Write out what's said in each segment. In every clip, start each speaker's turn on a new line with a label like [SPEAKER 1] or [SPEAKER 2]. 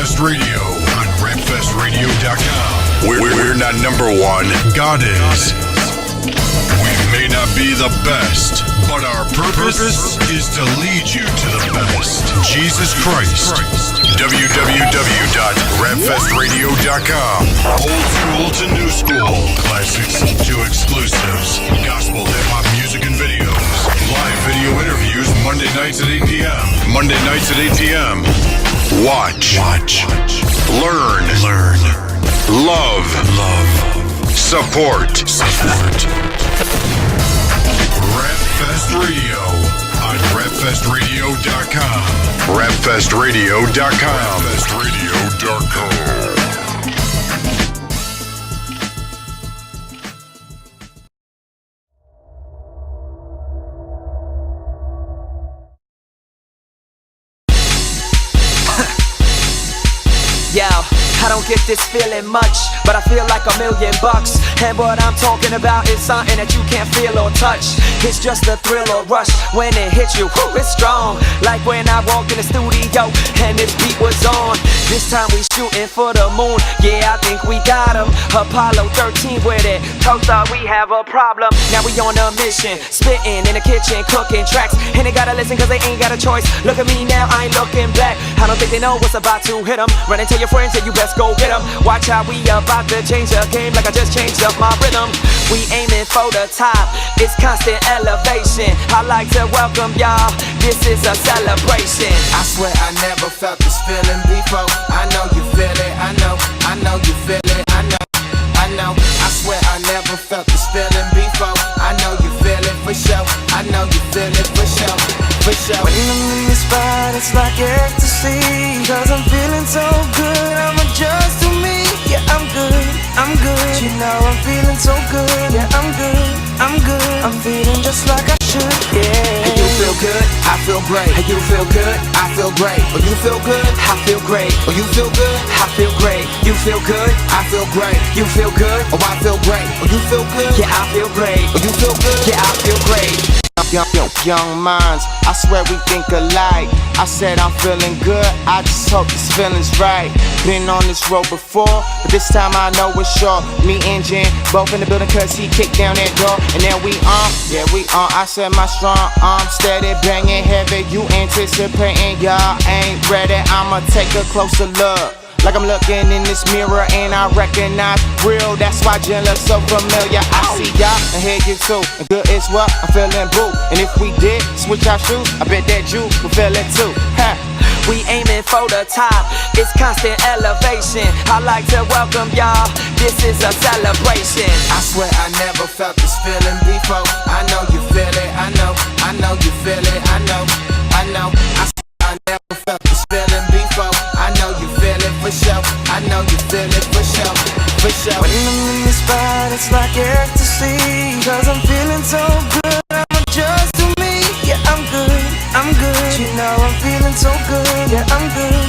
[SPEAKER 1] Rapfest Radio on rapfestradio.com. We're not number one. God is. We may not be the best, but our purpose is to lead you to the best. Jesus Christ. www.rapfestradio.com. Old school to new school. Classics to exclusives. Gospel hip-hop music and videos. Live video interviews Monday nights at 8 p.m. Monday nights at 8 p.m. Watch. Learn. Love. Support. Rapfest Radio on rapfestradio.com. Rapfestradio.com. Rapfestradio.com.
[SPEAKER 2] Yo, I don't get this feeling much, but I feel like $1,000,000. And what I'm talking about is something that you can't feel or touch. It's just a thrill or rush. When it hits you, whoo, it's strong. Like when I walked in the studio and this beat was on. This time we shooting for the moon. Yeah, I think we got him. Apollo 13 with it. Toast thought we have a problem. Now we on a mission. Spitting in the kitchen, cooking tracks. And they gotta listen cause they ain't got a choice. Look at me now, I ain't looking back. I don't think they know what's about to hit them. Run and tell your friends that you best go get them. Watch how we about to change the game like I just changed up my rhythm. We aiming for the top. It's constant elevation. I like to welcome y'all. This is a celebration.
[SPEAKER 3] I swear I never felt this feeling before. I know you feel it. I know you feel it. I know. I swear I never felt this feeling before. I know you feel it for sure. I know you feel it for sure.
[SPEAKER 2] When I'm in this spot, it's like ecstasy. Cause I'm feeling so good, I'm adjust to me. Yeah, I'm good. You know I'm feeling so good. Yeah, I'm good. I'm feeling just like I should. Yeah.
[SPEAKER 3] And you feel good, I feel great. And you feel good, I feel great. Oh, you feel good,
[SPEAKER 2] I feel great.
[SPEAKER 3] oh, you feel good,
[SPEAKER 2] I feel great. You feel good?
[SPEAKER 3] I feel great.
[SPEAKER 2] You feel good?
[SPEAKER 3] Oh, I feel great. Oh, you feel good,
[SPEAKER 2] Yeah, I feel great.
[SPEAKER 3] oh, you feel good,
[SPEAKER 2] Yeah, I feel great.
[SPEAKER 3] Young minds, I swear we think alike. I said I'm feeling good, I just hope this feeling's right. Been on this road before, but this time I know it's sure. Me and Jen, both in the building cause he kicked down that door. And then we on, I said my strong arm steady banging heavy. You anticipating, y'all ain't ready. I'ma take a closer look. Like I'm looking in this mirror and I recognize real. That's why Jen looks so familiar. I see y'all and hear you too. And good is what I'm feeling, boo. And if we did switch our shoes, I bet that you will feel it too. Ha.
[SPEAKER 2] We aiming for the top. It's constant elevation. I like to welcome y'all. This is a celebration.
[SPEAKER 3] I swear I never felt this feeling before. I know you feel it. I know you feel it. I know. I swear I never felt this feeling before. I know you feel it for sure. I know you feel it for sure.
[SPEAKER 2] When I'm in this spot, it's like ecstasy. Cause I'm feeling so good, I'm adjust to me. Yeah, I'm good. You know I'm feeling so good. Yeah, I'm good.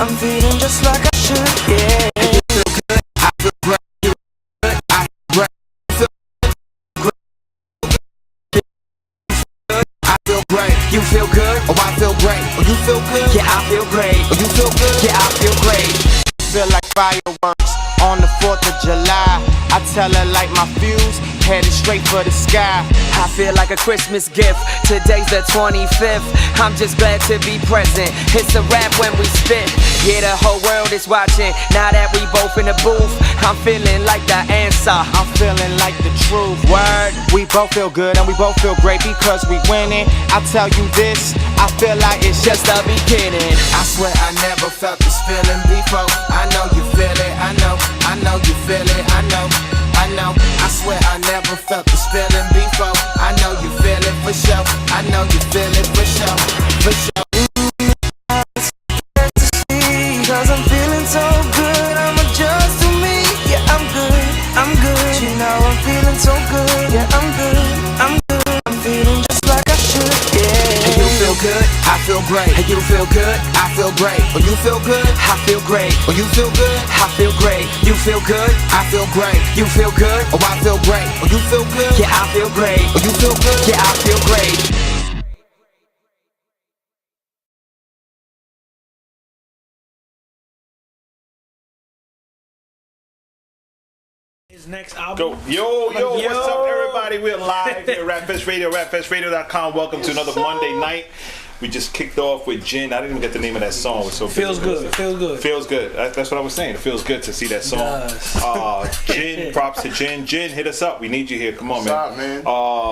[SPEAKER 2] I'm feeling just like I should. Yeah.
[SPEAKER 3] You feel good, I feel great. You feel good, I feel great.
[SPEAKER 2] You feel good?
[SPEAKER 3] Oh, I feel great. Oh, you feel good?
[SPEAKER 2] Yeah, I feel great.
[SPEAKER 3] Oh, you feel good?
[SPEAKER 2] Yeah, I feel great.
[SPEAKER 3] Feel like fireworks on the 4th of July. I tell her like my fuse, headed straight for the sky.
[SPEAKER 2] I feel like a Christmas gift. Today's the 25th. I'm just glad to be present. It's a rap when we spit. Yeah, the whole world is watching. Now that we both in the booth, I'm feeling like the answer.
[SPEAKER 3] I'm feeling like the truth. Word, we both feel good and we both feel great because we winning. I tell you this, I feel like it's
[SPEAKER 2] Just the beginning.
[SPEAKER 3] I swear I never felt this feeling before. I know you feel it. I know you feel it. I know. I swear I never felt this feeling before. I know you feel it for sure. I know you feel it for sure.
[SPEAKER 2] Cause I'm feeling so good, I'm adjust to me. Yeah, I'm good. You know I'm feeling so good. Yeah, I'm good. I'm feeling just like I should. Yeah.
[SPEAKER 3] And you feel good, I feel great. And you feel good, I feel great. Oh, you feel good,
[SPEAKER 2] I feel great.
[SPEAKER 3] oh, you feel good,
[SPEAKER 2] I feel great. You feel good?
[SPEAKER 3] I feel great.
[SPEAKER 2] You feel good?
[SPEAKER 3] Oh, I feel great. Oh, you feel good?
[SPEAKER 2] Yeah, I feel great.
[SPEAKER 3] Oh, you feel good?
[SPEAKER 2] Yeah, I feel great.
[SPEAKER 4] His next album.
[SPEAKER 5] Go. Yo, what's up, everybody? We're live here at Rapfest Radio, rapfestradio.com. Welcome to another Monday night. We just kicked off with Gin. I didn't even get the name of that song. It was so
[SPEAKER 4] Feels good. Feels good.
[SPEAKER 5] Feels good. That's what I was saying. It feels good to see that song. Gin, props to Gin. Gin, hit us up. We need you here. Come on, man.
[SPEAKER 3] What's up, man?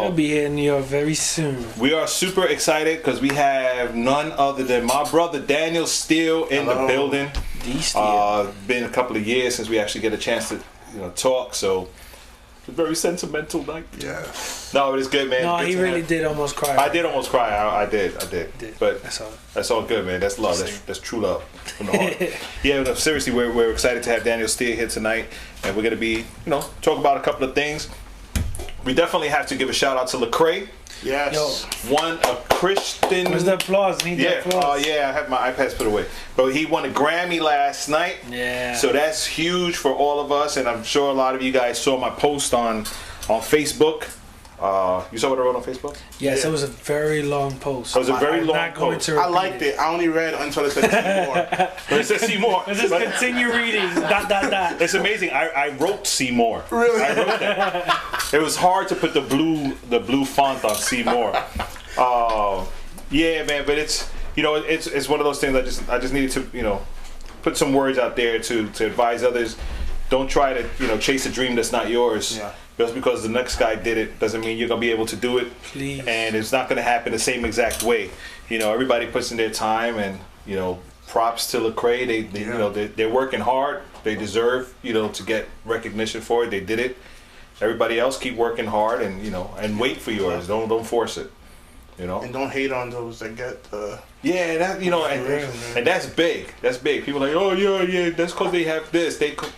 [SPEAKER 4] We'll be here in New York very soon.
[SPEAKER 5] We are super excited because we have none other than my brother Daniel Steele in the building. Been a couple of years since we actually get a chance to talk, so it's a very sentimental night.
[SPEAKER 3] Yeah.
[SPEAKER 5] No, but it's good, man.
[SPEAKER 4] No,
[SPEAKER 5] good
[SPEAKER 4] he really did almost cry.
[SPEAKER 5] I did almost cry. I did. But
[SPEAKER 4] that's
[SPEAKER 5] all good, man. That's love. That's true love from the heart. Yeah, no, seriously, we're excited to have Daniel Steele here tonight, and we're gonna be, talk about a couple of things. We definitely have to give a shout out to Lecrae.
[SPEAKER 3] Yes.
[SPEAKER 5] Won a Christian.
[SPEAKER 4] Where's the applause? Need the applause.
[SPEAKER 5] Yeah, I have my iPads put away. But he won a Grammy last night.
[SPEAKER 4] Yeah.
[SPEAKER 5] So that's huge for all of us, and I'm sure a lot of you guys saw my post on Facebook. You saw what I wrote on Facebook?
[SPEAKER 4] Yes, it was a very long post.
[SPEAKER 5] It was a very long post.
[SPEAKER 3] I liked it. I only read until it said Seymour.
[SPEAKER 5] But it says Seymour.
[SPEAKER 4] Let's just continue reading. ...
[SPEAKER 5] It's amazing. I wrote Seymour.
[SPEAKER 3] Really?
[SPEAKER 5] I wrote that. It was hard to put the blue font on Seymour. Yeah, man. But it's it's one of those things. I just needed to put some words out there to advise others. Don't try to chase a dream that's not yours.
[SPEAKER 3] Yeah.
[SPEAKER 5] Just because the next guy did it doesn't mean you're gonna be able to do it.
[SPEAKER 4] Please.
[SPEAKER 5] And it's not gonna happen the same exact way. Everybody puts in their time, and props to Lecrae. They're working hard. They deserve to get recognition for it. They did it. Everybody else keep working hard and wait for yours. Don't force it.
[SPEAKER 3] And don't hate on those that get
[SPEAKER 5] Yeah, that and that's big. That's big. People are like, oh yeah, that's because they have this. Because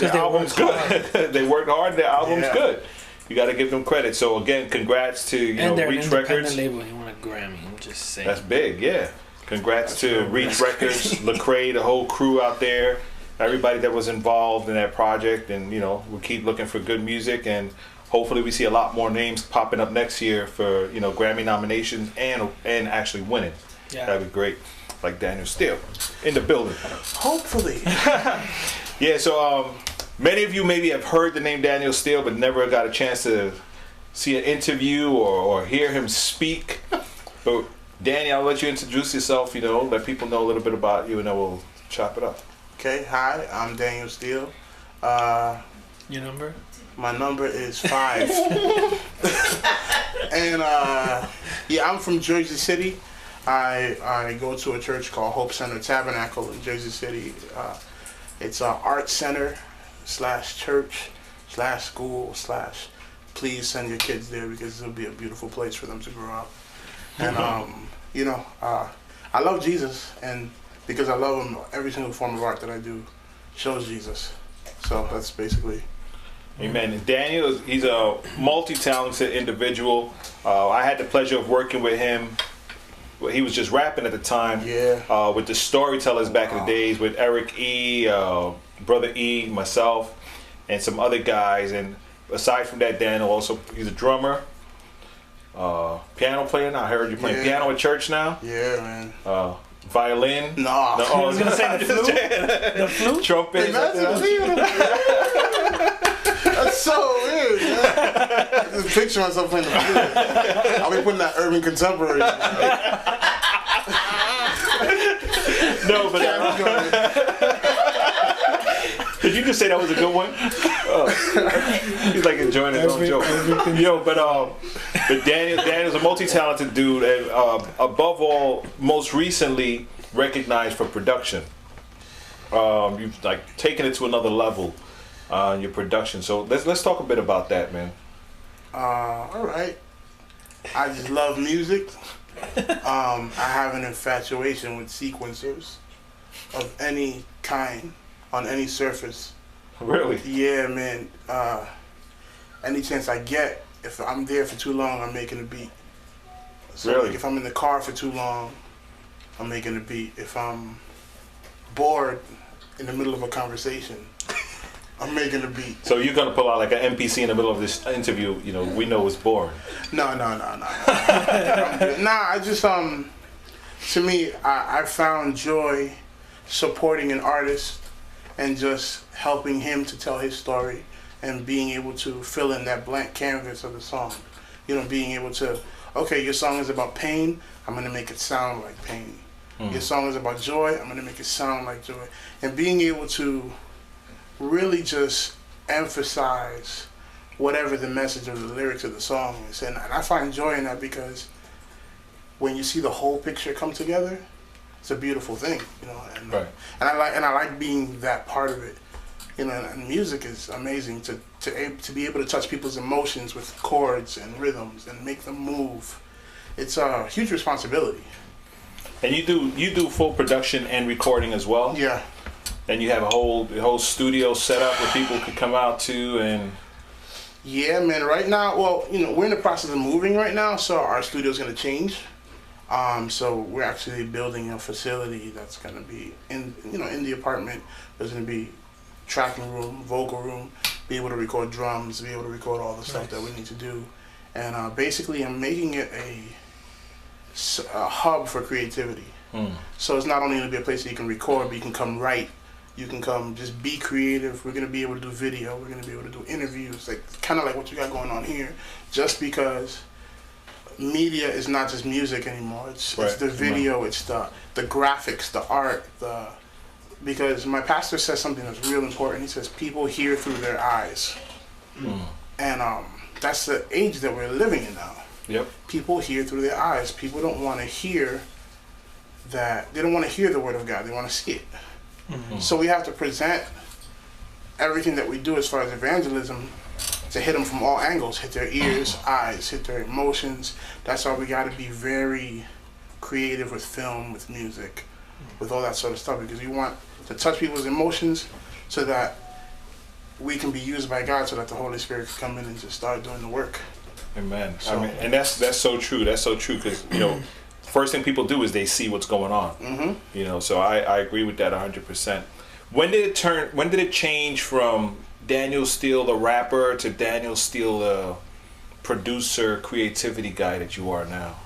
[SPEAKER 5] their album's good. They worked hard. Their album's good. You got to give them credit. So again, congrats to Reach Records.
[SPEAKER 4] Label, he won a Grammy. I'm just saying.
[SPEAKER 5] That's big, yeah. Congrats to Reach Records, Lecrae, the whole crew out there, everybody that was involved in that project, and we'll keep looking for good music, and hopefully we see a lot more names popping up next year for Grammy nominations and actually winning.
[SPEAKER 4] Yeah.
[SPEAKER 5] That'd be great. Like Daniel Steele in the building.
[SPEAKER 3] hopefully.
[SPEAKER 5] Yeah, so many of you maybe have heard the name Daniel Steele, but never got a chance to see an interview or hear him speak. But Danny, I'll let you introduce yourself, let people know a little bit about you, and then we'll chop it up.
[SPEAKER 3] Okay, hi, I'm Daniel Steele.
[SPEAKER 4] Your number?
[SPEAKER 3] My number is 5. And I'm from Jersey City. I go to a church called Hope Center Tabernacle in Jersey City. It's an art center / church / school / please send your kids there because it'll be a beautiful place for them to grow up. And I love Jesus, and because I love him, every single form of art that I do shows Jesus. So that's basically.
[SPEAKER 5] Amen. And Daniel, he's a multi-talented individual. I had the pleasure of working with him. He was just rapping at the time.
[SPEAKER 3] Yeah.
[SPEAKER 5] With the Storytellers back in the days, with Eric E, Brother E, myself, and some other guys. And aside from that, Daniel also, he's a drummer, piano player. Now I heard you playing piano at church now.
[SPEAKER 3] Yeah, man.
[SPEAKER 5] Violin.
[SPEAKER 3] No.
[SPEAKER 4] I was gonna say the flute. The flute.
[SPEAKER 5] Trumpet.
[SPEAKER 3] That's so weird, man. I just picture myself playing the flute. I'll be putting that urban contemporary.
[SPEAKER 5] No, but did you just say that was a good one? He's like enjoying his own joke. But Daniel's a multi-talented dude, and above all, most recently recognized for production. You've taken it to another level. Your production. So let's talk a bit about that, man.
[SPEAKER 3] All right. I just love music. I have an infatuation with sequencers of any kind on any surface.
[SPEAKER 5] Really?
[SPEAKER 3] Yeah, man. Any chance I get, if I'm there for too long, I'm making a beat. So
[SPEAKER 5] really?
[SPEAKER 3] If I'm in the car for too long, I'm making a beat. If I'm bored in the middle of a conversation, I'm making a beat.
[SPEAKER 5] So you're gonna pull out like an NPC in the middle of this interview? We know it's boring.
[SPEAKER 3] No. Nah, I just to me, I found joy supporting an artist and just
[SPEAKER 6] helping him to tell his story and being able to fill in that blank canvas of the song. You know, being able to, okay, your song is about pain, I'm going to make it sound like pain. Your song is about joy, I'm going to make it sound like joy. And being able to really just emphasize whatever the message of the lyrics of the song is. And I find joy in that because when you see the whole picture come together, it's a beautiful thing, you know. And,
[SPEAKER 5] Right.
[SPEAKER 6] and I like being that part of it. You know, and music is amazing to be able to touch people's emotions with chords and rhythms and make them move. It's a huge responsibility.
[SPEAKER 5] And you do full production and recording as well?
[SPEAKER 6] Yeah.
[SPEAKER 5] And you have a whole studio set up where people could come out to and...
[SPEAKER 6] Yeah, man. Right now, well, you know, we're in the process of moving right now, so our studio's going to change. So we're actually building a facility that's going to be in the apartment. There's going to be tracking room, vocal room, be able to record drums, be able to record all the stuff that we need to do. And basically I'm making it a hub for creativity. So it's not only going to be a place that you can record, but you can come write, you can come just be creative. We're going to be able to do video, we're going to be able to do interviews, like kind of like what you got going on here, just because media is not just music anymore. It's the video, it's the graphics, the art, because my pastor says something that's real important. He says people hear through their eyes. And that's the age that we're living in now.
[SPEAKER 5] Yep.
[SPEAKER 6] People hear through their eyes. People don't want to hear that. They don't want to hear the word of God. They want to see it. So we have to present everything that we do as far as evangelism to hit them from all angles, hit their ears, eyes, hit their emotions. That's why we got to be very creative with film, with music, with all that sort of stuff, because we want to touch people's emotions so that we can be used by God, so that the Holy Spirit can come in and just start doing the work.
[SPEAKER 5] Amen.
[SPEAKER 6] So,
[SPEAKER 5] I mean, and that's so true. That's so true, because you know, first thing people do is they see what's going on. You know, so I agree with that 100%. When did it change from Daniel Steele the rapper to Daniel Steele the producer, creativity guy that you are now?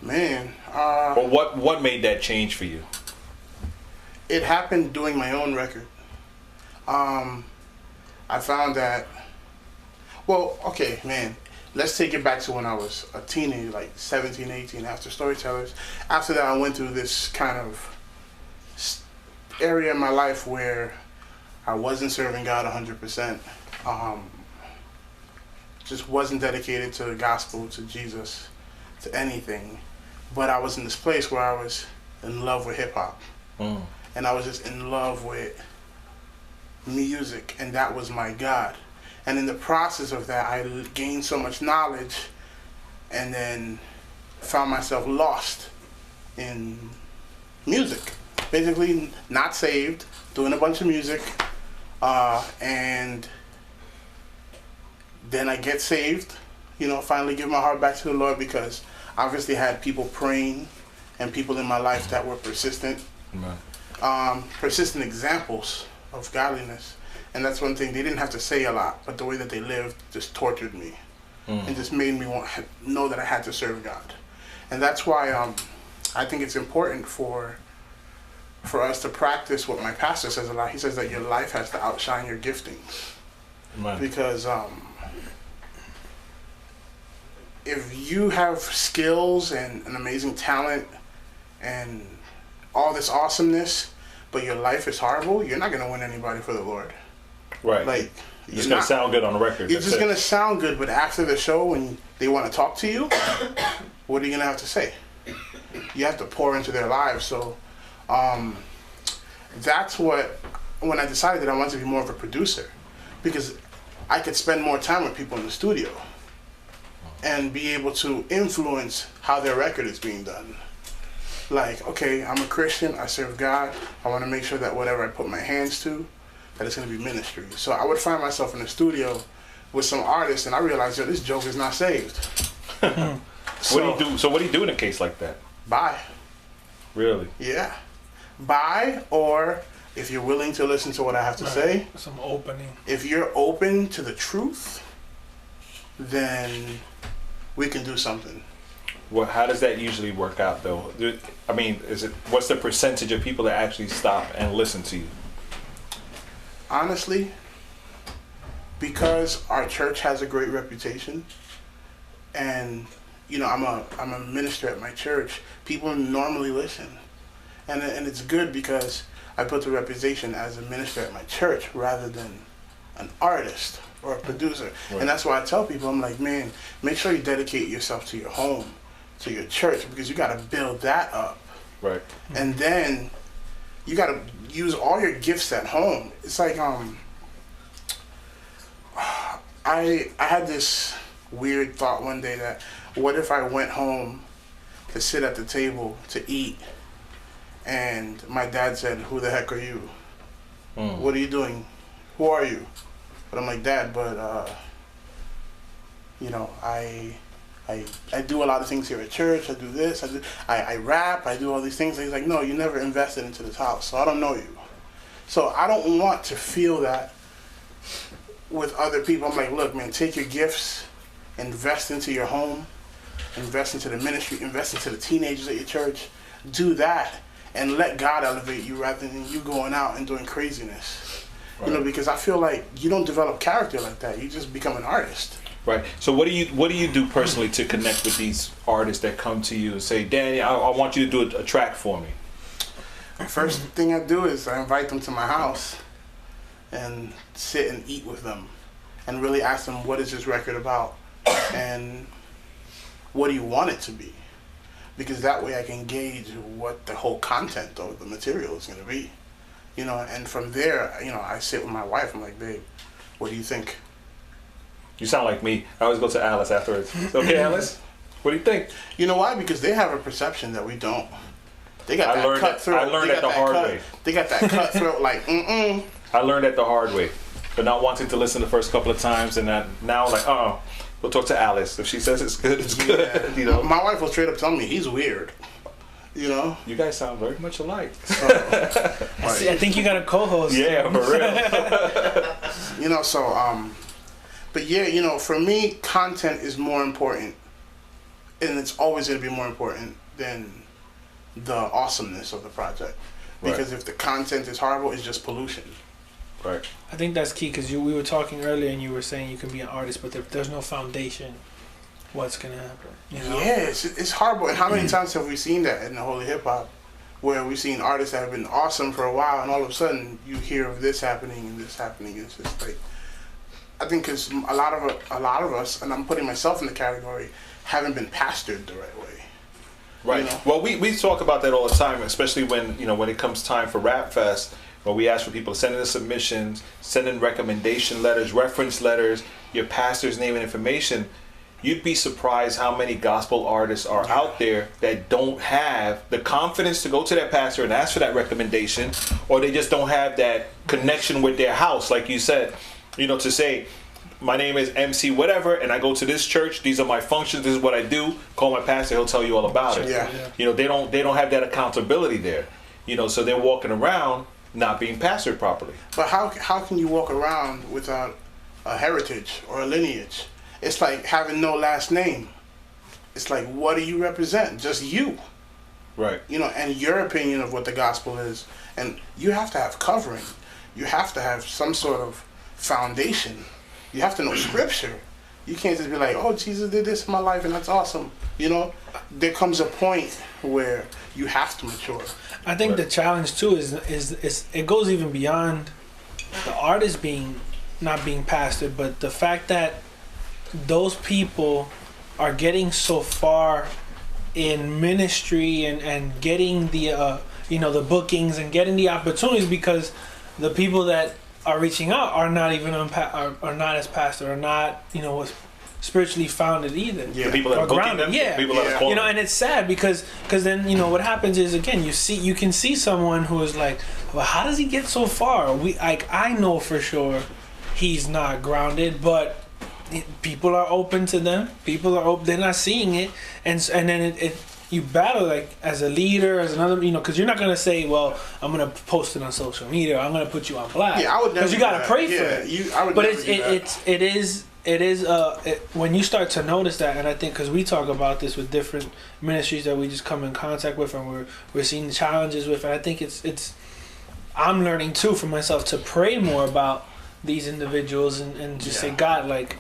[SPEAKER 6] Man,
[SPEAKER 5] Or what made that change for you?
[SPEAKER 6] it happened doing my own record. I found that, well, okay, man, let's take it back to when I was a teenager, like 17, 18, after Storytellers. After that, I went through this kind of area in my life where I wasn't serving God 100%. Just wasn't dedicated to the gospel, to Jesus, to anything. But I was in this place where I was in love with hip hop. And I was just in love with music, and that was my God. And in the process of that, I gained so much knowledge, and then found myself lost in music. Basically, not saved, doing a bunch of music, and then I get saved, you know, finally give my heart back to the Lord, because I obviously had people praying and people in my life that were persistent. Persistent examples of godliness. And that's one thing, they didn't have to say a lot, but the way that they lived just tortured me and just made me know that I had to serve God. And that's why I think it's important for us to practice what my pastor says a lot. He says that your life has to outshine your giftings. Because if you have skills and an amazing talent and all this awesomeness, but your life is horrible, you're not going to win anybody for the Lord.
[SPEAKER 5] Right.
[SPEAKER 6] Like,
[SPEAKER 5] it's going to sound good on the record.
[SPEAKER 6] You're just going to sound good, but after the show, when they want to talk to you, what are you going to have to say? You have to pour into their lives. So that's when I decided that I wanted to be more of a producer, because I could spend more time with people in the studio and be able to influence how their record is being done. Like, okay, I'm a Christian, I serve God, I want to make sure that whatever I put my hands to, that it's going to be ministry. So I would find myself in the studio with some artists, and I realized, yo, this joke is not saved.
[SPEAKER 5] What do you do in a case like that?
[SPEAKER 6] Bye.
[SPEAKER 5] Really?
[SPEAKER 6] Yeah. Bye, or if you're willing to listen to what I have to say.
[SPEAKER 4] Some opening.
[SPEAKER 6] If you're open to the truth, then we can do something.
[SPEAKER 5] Well, how does that usually work out, though? I mean, what's the percentage of people that actually stop and listen to you?
[SPEAKER 6] honestly, because our church has a great reputation, and I'm a minister at my church, people normally listen, and it's good because I put the reputation as a minister at my church rather than an artist or a producer. Right. And that's why I tell people, I'm like, man, make sure you dedicate yourself to your home, to your church, because you got to build that up.
[SPEAKER 5] Right.
[SPEAKER 6] And then you got to use all your gifts at home. It's like I had this weird thought one day that what if I went home to sit at the table to eat, and my dad said, "Who the heck are you? What are you doing? Who are you?" But I'm like, "Dad, but I do a lot of things here at church. I do this. I rap. I do all these things." And he's like, "No, you never invested into this house, so I don't know you." So I don't want to feel that with other people. I'm like, look, man, take your gifts, invest into your home, invest into the ministry, invest into the teenagers at your church. Do that, and let God elevate you rather than you going out and doing craziness. Right. Because I feel like you don't develop character like that. You just become an artist.
[SPEAKER 5] Right. So what do you do personally to connect with these artists that come to you and say, "Danny, I want you to do a track for me"?
[SPEAKER 6] First thing I do is I invite them to my house and sit and eat with them and really ask them, what is this record about and what do you want it to be? Because that way I can gauge what the whole content of the material is going to be. And from there, I sit with my wife. I'm like, babe, what do you think?
[SPEAKER 5] You sound like me. I always go to Alice afterwards. Okay, Alice, what do you think?
[SPEAKER 6] You know why? Because they have a perception that we don't. They got that cutthroat.
[SPEAKER 5] I learned that the hard way.
[SPEAKER 6] They got that cutthroat like,
[SPEAKER 5] I learned that the hard way. But not wanting to listen the first couple of times, and now like, oh, we'll talk to Alice. If she says it's good, it's good.
[SPEAKER 6] Yeah. My wife will straight up tell me he's weird.
[SPEAKER 5] You guys sound very much alike.
[SPEAKER 4] I think you got a co-host.
[SPEAKER 5] Yeah, for real.
[SPEAKER 6] But yeah, for me, content is more important, and it's always going to be more important than the awesomeness of the project. Because if the content is horrible, it's just pollution.
[SPEAKER 5] Right.
[SPEAKER 4] I think that's key because we were talking earlier, and you were saying you can be an artist, but if there's no foundation, what's gonna happen?
[SPEAKER 6] Yeah, it's horrible. And how many times have we seen that in the holy hip hop, where we've seen artists that have been awesome for a while, and all of a sudden you hear of this happening and this happening. It's just like, I think because a lot of us, and I'm putting myself in the category, haven't been pastored the right way.
[SPEAKER 5] Right. Well, we talk about that all the time, especially when it comes time for Rap Fest, where we ask for people to send in submissions, send in recommendation letters, reference letters, your pastor's name and information. You'd be surprised how many gospel artists are out there that don't have the confidence to go to their pastor and ask for that recommendation, or they just don't have that connection with their house, like you said, to say, my name is MC whatever, and I go to this church. These are my functions. This is what I do. Call my pastor. He'll tell you all about it.
[SPEAKER 6] Yeah.
[SPEAKER 5] They don't have that accountability there. So they're walking around not being pastored properly.
[SPEAKER 6] But how can you walk around without a heritage or a lineage? It's like having no last name. It's like, what do you represent? Just you.
[SPEAKER 5] Right.
[SPEAKER 6] And your opinion of what the gospel is. And you have to have covering. You have to have some sort of foundation. You have to know scripture. You can't just be like, oh, Jesus did this in my life and that's awesome. There comes a point where you have to mature.
[SPEAKER 4] I think the challenge too is it goes even beyond the artist not being pastored, but the fact that those people are getting so far in ministry and getting the the bookings and getting the opportunities because the people that are reaching out are not even are not as pastor, or not spiritually founded either.
[SPEAKER 5] Yeah. The people that are booking them.
[SPEAKER 4] Yeah.
[SPEAKER 5] The people that are calling.
[SPEAKER 4] And it's sad because then what happens is, again, you can see someone who is like, well, how does he get so far? I know for sure he's not grounded, but people are open to them. People are open. They're not seeing it, and then it you battle like as a leader, as another, because you're not gonna say, well, I'm gonna post it on social media, I'm gonna put you on blast.
[SPEAKER 6] Yeah, I would never. Because
[SPEAKER 4] you gotta pray for it.
[SPEAKER 6] I would
[SPEAKER 4] but it is when you start to notice that, and I think because we talk about this with different ministries that we just come in contact with, and we're seeing challenges with, and I think it's I'm learning too for myself to pray more about these individuals and just say, God, like,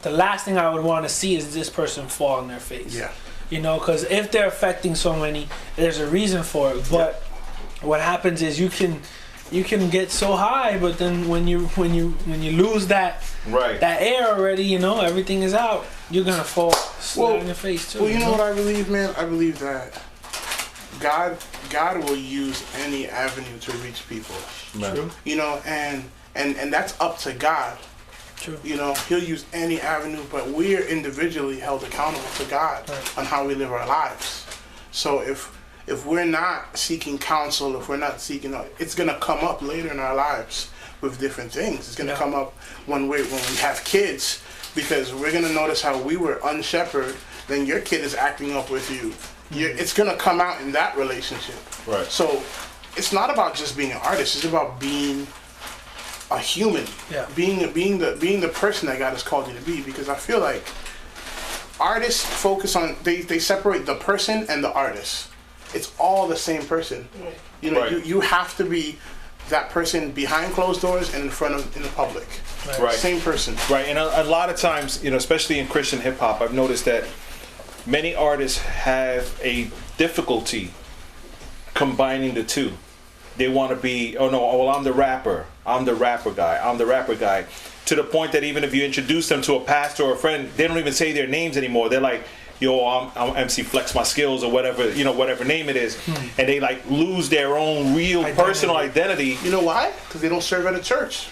[SPEAKER 4] the last thing I would want to see is this person fall on their face.
[SPEAKER 6] Yeah.
[SPEAKER 4] You know, because if they're affecting so many, there's a reason for it. But what happens is you can get so high, but then when you lose that air already, you know, everything is out. You're gonna fall flat on your face too.
[SPEAKER 6] Well, you know what I believe, man? I believe that God will use any avenue to reach people.
[SPEAKER 4] True.
[SPEAKER 6] You know, and that's up to God.
[SPEAKER 4] True.
[SPEAKER 6] You know, He'll use any avenue, but we're individually held accountable to God on how we live our lives. So if we're not seeking counsel, if we're not seeking, it's gonna come up later in our lives with different things. It's gonna come up when we have kids, because we're gonna notice how we were unshepherded. Then your kid is acting up with you. It's gonna come out in that relationship.
[SPEAKER 5] Right.
[SPEAKER 6] So it's not about just being an artist. It's about being a human.
[SPEAKER 4] Yeah.
[SPEAKER 6] Being the person that God has called you to be. Because I feel like artists focus on they separate the person and the artist. It's all the same person. You know, you have to be that person behind closed doors and in the public.
[SPEAKER 5] Right.
[SPEAKER 6] Same person.
[SPEAKER 5] Right, and a lot of times, you know, especially in Christian hip hop, I've noticed that many artists have a difficulty combining the two. They want to be, I'm the rapper guy, to the point that even if you introduce them to a pastor or a friend, they don't even say their names anymore. They're like, yo, I'm MC Flex My Skills or whatever, you know, whatever name it is, and they like lose their own real personal identity.
[SPEAKER 6] You know why? Because they don't serve at a church.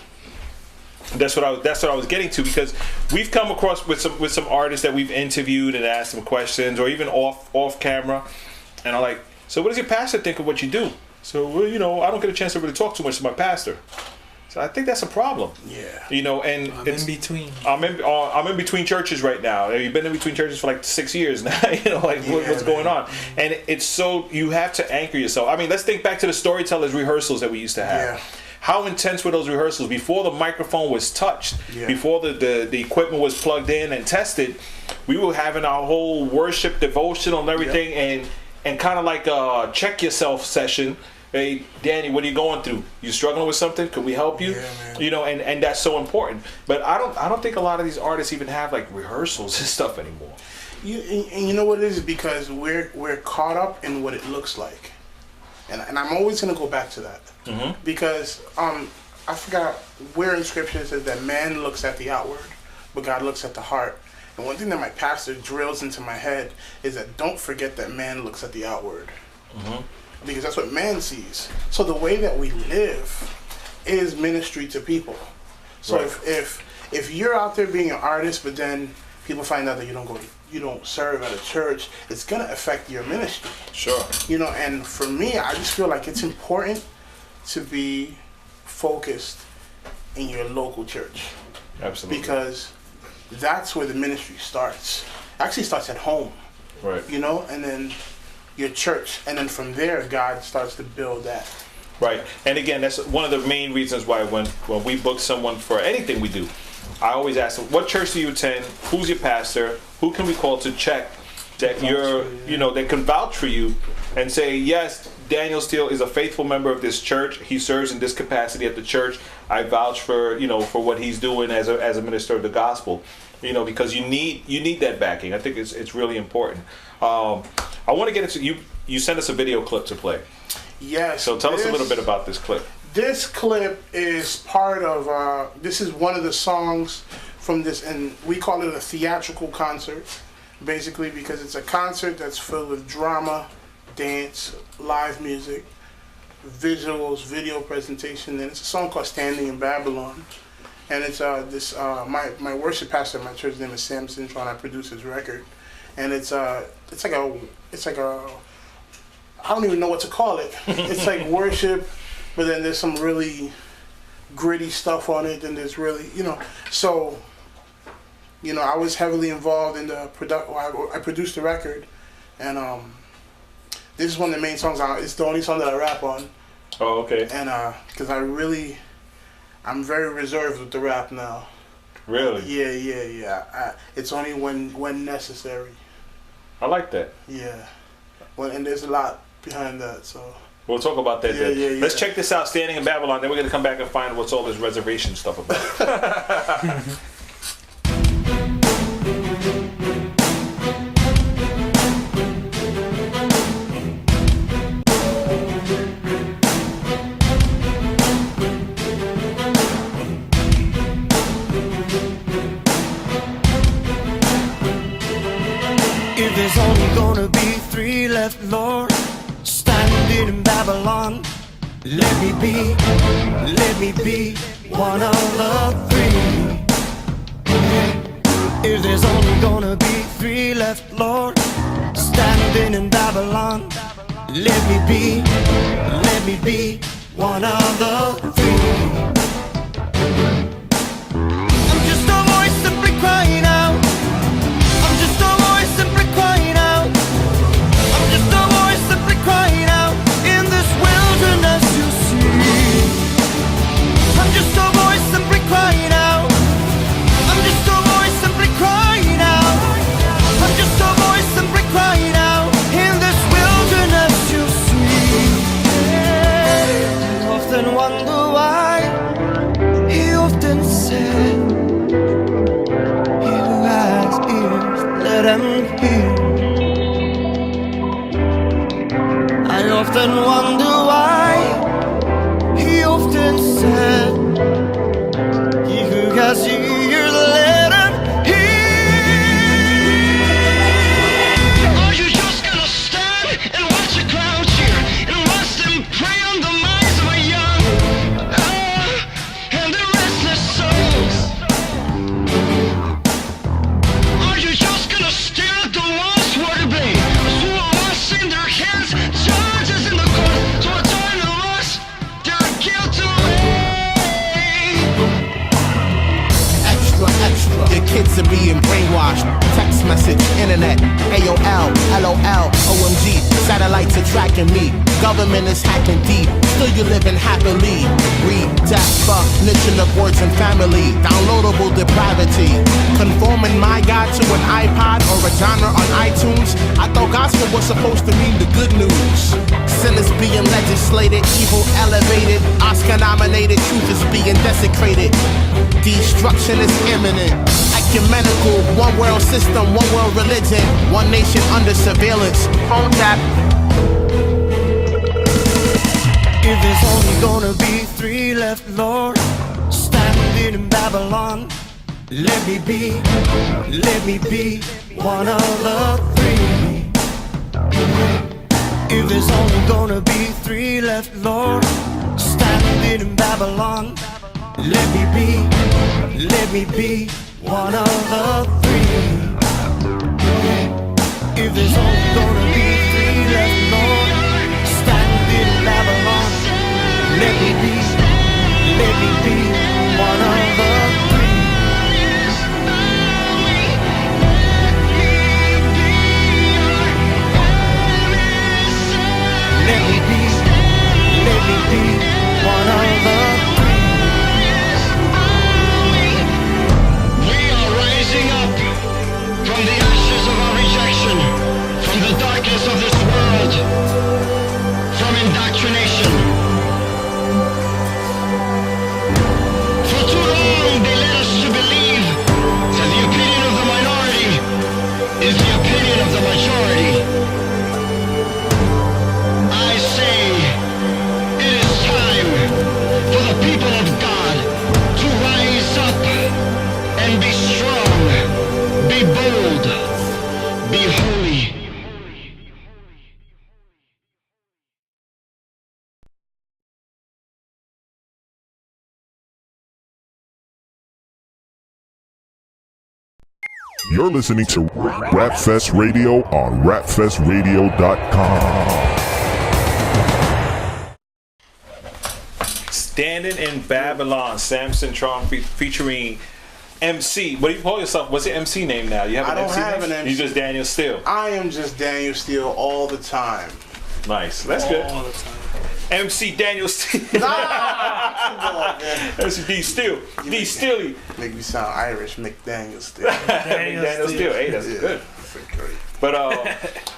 [SPEAKER 5] That's what I was getting to, because we've come across with some artists that we've interviewed and asked them questions, or even off camera, and I'm like, so what does your pastor think of what you do? So, well, you know, I don't get a chance to really talk too much to my pastor. So I think that's a problem.
[SPEAKER 6] Yeah.
[SPEAKER 5] You know, and
[SPEAKER 4] I'm in between.
[SPEAKER 5] I'm in between churches right now. You've been in between churches for like 6 years now. You know, like what's going on? And it's so, you have to anchor yourself. I mean, let's think back to the storytellers rehearsals that we used to have.
[SPEAKER 6] Yeah.
[SPEAKER 5] How intense were those rehearsals before the microphone was touched, before the equipment was plugged in and tested? We were having our whole worship devotional and everything, and kind of like a check yourself session. Hey, Danny, what are you going through? You struggling with something? Can we help you?
[SPEAKER 6] Yeah, man.
[SPEAKER 5] You know, and that's so important. But I don't think a lot of these artists even have like rehearsals and stuff anymore.
[SPEAKER 6] And you know what it is? Because we're caught up in what it looks like, and I'm always gonna go back to that. Because I forgot where in scripture it says that man looks at the outward, but God looks at the heart. And one thing that my pastor drills into my head is that don't forget that man looks at the outward. Because that's what man sees. So the way that we live is ministry to people. So if you're out there being an artist, but then people find out that you don't serve at a church, it's gonna affect your ministry.
[SPEAKER 5] Sure.
[SPEAKER 6] You know, and for me, I just feel like it's important to be focused in your local church.
[SPEAKER 5] Absolutely.
[SPEAKER 6] Because that's where the ministry starts. It actually starts at home.
[SPEAKER 5] Right.
[SPEAKER 6] You know, and then your church, and then from there God starts to build that.
[SPEAKER 5] Right. And again, that's one of the main reasons why when we book someone for anything we do, I always ask them, what church do you attend? Who's your pastor? Who can we call to check that they can vouch for you and say, yes, Daniel Steele is a faithful member of this church. He serves in this capacity at the church. I vouch for what he's doing as a minister of the gospel. You know, because you need that backing. I think it's really important. I want to get into you sent us a video clip to play.
[SPEAKER 6] Yes.
[SPEAKER 5] So tell us a little bit about this clip.
[SPEAKER 6] This clip is part of this is one of the songs from this, and we call it a theatrical concert, basically because it's a concert that's filled with drama, dance, live music, visuals, video presentation, and it's a song called Standing in Babylon. And it's my worship pastor at my church, name is Sam Cintron. I produce his record, and it's like a I don't even know what to call it. It's like worship, but then there's some really gritty stuff on it, and there's really so I was heavily involved in the production. I produced the record, and this is one of the main songs. It's the only song that I rap on.
[SPEAKER 5] Oh, okay.
[SPEAKER 6] And because I'm very reserved with the rap now.
[SPEAKER 5] Really?
[SPEAKER 6] Yeah. It's only when necessary.
[SPEAKER 5] I like that.
[SPEAKER 6] Yeah. And there's a lot behind that, so.
[SPEAKER 5] We'll talk about that then.
[SPEAKER 6] Yeah.
[SPEAKER 5] Let's check this out, Standing in Babylon. Then we're going to come back and find what's all this reservation stuff about.
[SPEAKER 7] If there's only gonna be 3 left, Lord, standing in Babylon, let me be one of the 3. If there's only gonna be 3 left, Lord, standing in Babylon, let me be one of the 3. I'm just a voice simply crying out. I'm just a voice simply crying out. I'm just a voice simply crying out in this wilderness you see. I'm just a voice simply crying out. I'm just a voice simply crying out. I'm just a voice simply crying out in this wilderness you see. I often wonder why he often said, he who has ears, let him hear. I often wonder why he often said, he who has ears, let him hear. Are you just gonna stand and watch the crowd cheer and watch them prey on the minds of a young and their restless souls? Are you just gonna stare at the lost wordplay who are lost in their hands, judges in the court, who are trying to wash their guilt away?
[SPEAKER 8] Extra, your kids are being brainwashed. Text message, internet, AOL, LOL, OMG, satellites are tracking me. Government is hacking deep, still you living happily. Read definition of words and family, downloadable depravity. Conforming my God to an iPod or a genre on iTunes. I thought gospel was supposed to mean the good news. Sin is being legislated, evil elevated, Oscar nominated, truth is being desecrated. Destruction is imminent. Ecumenical, one world system, one world religion, one nation under surveillance. Phone tap.
[SPEAKER 7] If there's only gonna be 3 left, Lord, standing in Babylon, let me be one of the 3. If there's only gonna be 3 left, Lord, standing in Babylon, let me be one of the 3. If there's only gonna be 3 left, Lord, standing in Babylon, let me be one of the 3. Let me be one of the 3. We are rising up from the ashes of our rejection, from the darkness of this world, from indoctrination. For too long they led us to believe that the opinion of the minority is the opinion of the majority. I say it is time for the people of God to rise up and be strong, be bold, be holy.
[SPEAKER 1] You're listening to Rapfest Radio on rapfestradio.com.
[SPEAKER 5] Standing in Babylon, Samson Tron featuring MC. What do you call yourself? What's your MC name now? You have an
[SPEAKER 6] I don't
[SPEAKER 5] MC
[SPEAKER 6] have
[SPEAKER 5] name?
[SPEAKER 6] an MC.
[SPEAKER 5] You just Daniel Steele.
[SPEAKER 6] I am just Daniel Steele all the time.
[SPEAKER 5] Nice. That's good.
[SPEAKER 4] All the time.
[SPEAKER 5] MC Daniel Steele. MC D Steele. D Steele.
[SPEAKER 6] Make me sound Irish, McDaniel Steele.
[SPEAKER 5] Daniel Steele. Hey, that's good.
[SPEAKER 6] Great.
[SPEAKER 5] But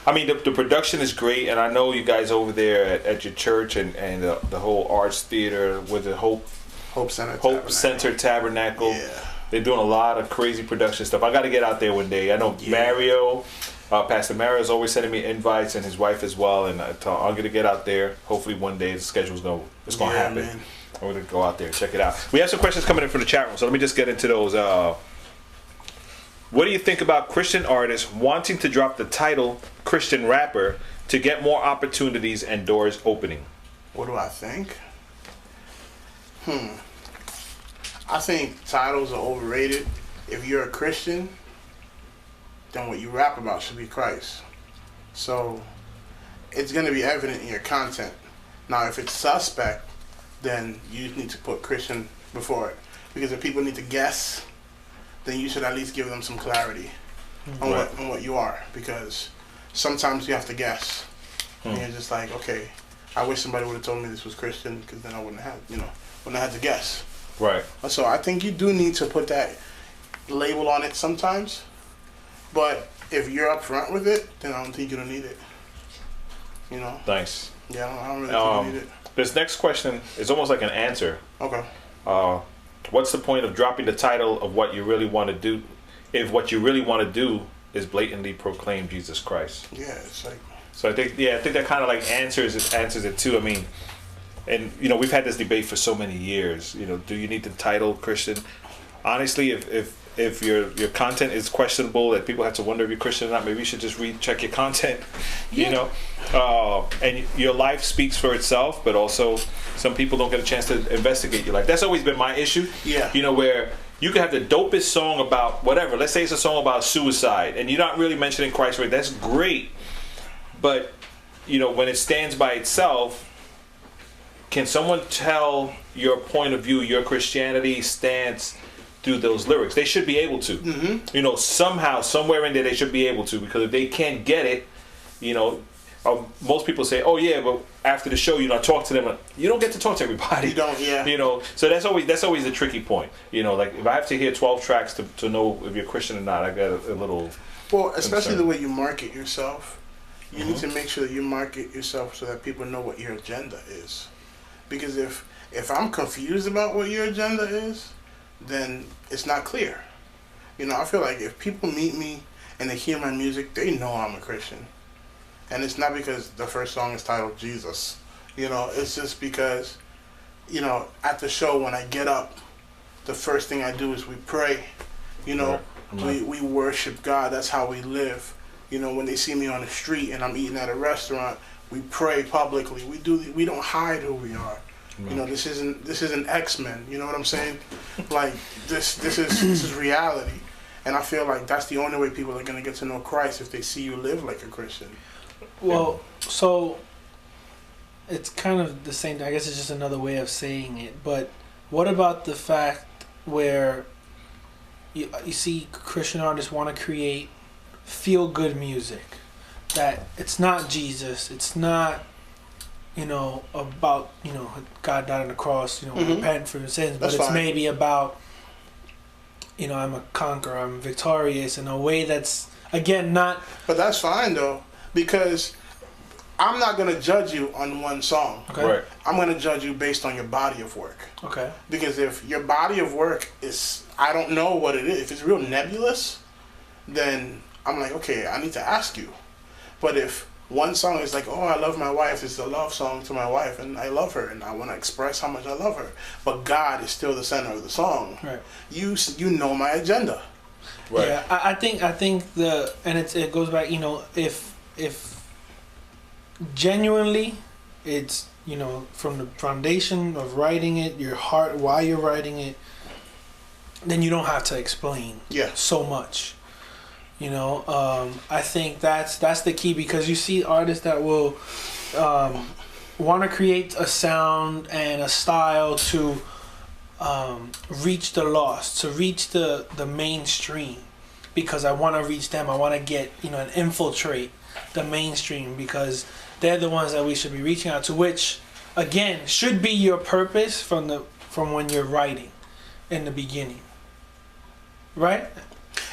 [SPEAKER 5] I mean, the production is great, and I know you guys over there at your church and the whole arts theater with the Hope Center Tabernacle.
[SPEAKER 6] Yeah.
[SPEAKER 5] They're doing a lot of crazy production stuff. I got to get out there one day. I know Mario, Pastor Mario is always sending me invites, and his wife as well. And I'm going to get out there. Hopefully one day the schedule's going to happen.
[SPEAKER 6] Man.
[SPEAKER 5] We're going to go out there and check it out. We have some questions coming in from the chat room, so let me just get into those. What do you think about Christian artists wanting to drop the title Christian rapper to get more opportunities and doors opening?
[SPEAKER 6] What do I think? I think titles are overrated. If you're a Christian, then what you rap about should be Christ. So it's going to be evident in your content. Now, if it's suspect, then you need to put Christian before it. Because if people need to guess, then you should at least give them some clarity on what you are. Because sometimes you have to guess. And you're just like, okay, I wish somebody would have told me this was Christian, because then I wouldn't have had to guess.
[SPEAKER 5] Right.
[SPEAKER 6] So I think you do need to put that label on it sometimes. But if you're upfront with it, then I don't think you don't need it. You know?
[SPEAKER 5] Thanks.
[SPEAKER 6] Yeah, I don't really think you need it.
[SPEAKER 5] This next question is almost like an answer.
[SPEAKER 6] Okay.
[SPEAKER 5] What's the point of dropping the title of what you really want to do if what you really want to do is blatantly proclaim Jesus Christ?
[SPEAKER 6] Yeah, it's like...
[SPEAKER 5] So I think that kind of like answers it too. I mean, and we've had this debate for so many years. Do you need the title Christian? Honestly, if your content is questionable, that people have to wonder if you're Christian or not, maybe you should just recheck your content.
[SPEAKER 6] Yeah.
[SPEAKER 5] And your life speaks for itself, but also some people don't get a chance to investigate your life. That's always been my issue.
[SPEAKER 6] Yeah.
[SPEAKER 5] Where you can have the dopest song about whatever. Let's say it's a song about suicide, and you're not really mentioning Christ. Right? That's great. But, when it stands by itself, can someone tell your point of view, your Christianity stance through those lyrics? They should be able to. Mm-hmm. Somehow, somewhere in there, they should be able to. Because if they can't get it, most people say, oh, yeah, but after the show, I talk to them. You don't get to talk to everybody.
[SPEAKER 6] You don't, yeah.
[SPEAKER 5] So that's always the tricky point. Like if I have to hear 12 tracks to know if you're Christian or not, I got a little...
[SPEAKER 6] Well, especially the way you market yourself. You need to make sure that you market yourself so that people know what your agenda is. Because if I'm confused about what your agenda is, then it's not clear. I feel like if people meet me and they hear my music, they know I'm a Christian. And it's not because the first song is titled Jesus. It's just because, at the show when I get up, the first thing I do is we pray. We worship God. That's how we live. When they see me on the street and I'm eating at a restaurant, we pray publicly. We don't hide who we are. This isn't X-Men. You know what I'm saying? Like this is reality. And I feel like that's the only way people are gonna get to know Christ, if they see you live like a Christian.
[SPEAKER 4] Well, so it's kind of the same. I guess it's just another way of saying it. But what about the fact where you see Christian artists want to create feel-good music, that it's not Jesus, it's not about God died on the cross, repent for your sins, but it's maybe about I'm a conqueror, I'm victorious, in a way that's again not.
[SPEAKER 6] But that's fine though, because I'm not gonna judge you on one song.
[SPEAKER 4] Okay.
[SPEAKER 5] Right.
[SPEAKER 6] I'm gonna judge you based on your body of work.
[SPEAKER 4] Okay.
[SPEAKER 6] Because if your body of work is, I don't know what it is, if it's real nebulous, then I'm like, okay, I need to ask you. But if one song is like, oh, I love my wife, it's a love song to my wife, and I love her, and I want to express how much I love her, but God is still the center of the song.
[SPEAKER 4] Right.
[SPEAKER 6] You know my agenda.
[SPEAKER 5] Right.
[SPEAKER 4] Yeah, I think it goes back. If genuinely, it's from the foundation of writing it, your heart, why you're writing it, then you don't have to explain. So much. I think that's the key, because you see artists that will want to create a sound and a style to reach the lost, to reach the mainstream, because I want to reach them. I want to get and infiltrate the mainstream, because they're the ones that we should be reaching out to, which again should be your purpose from when you're writing in the beginning, right?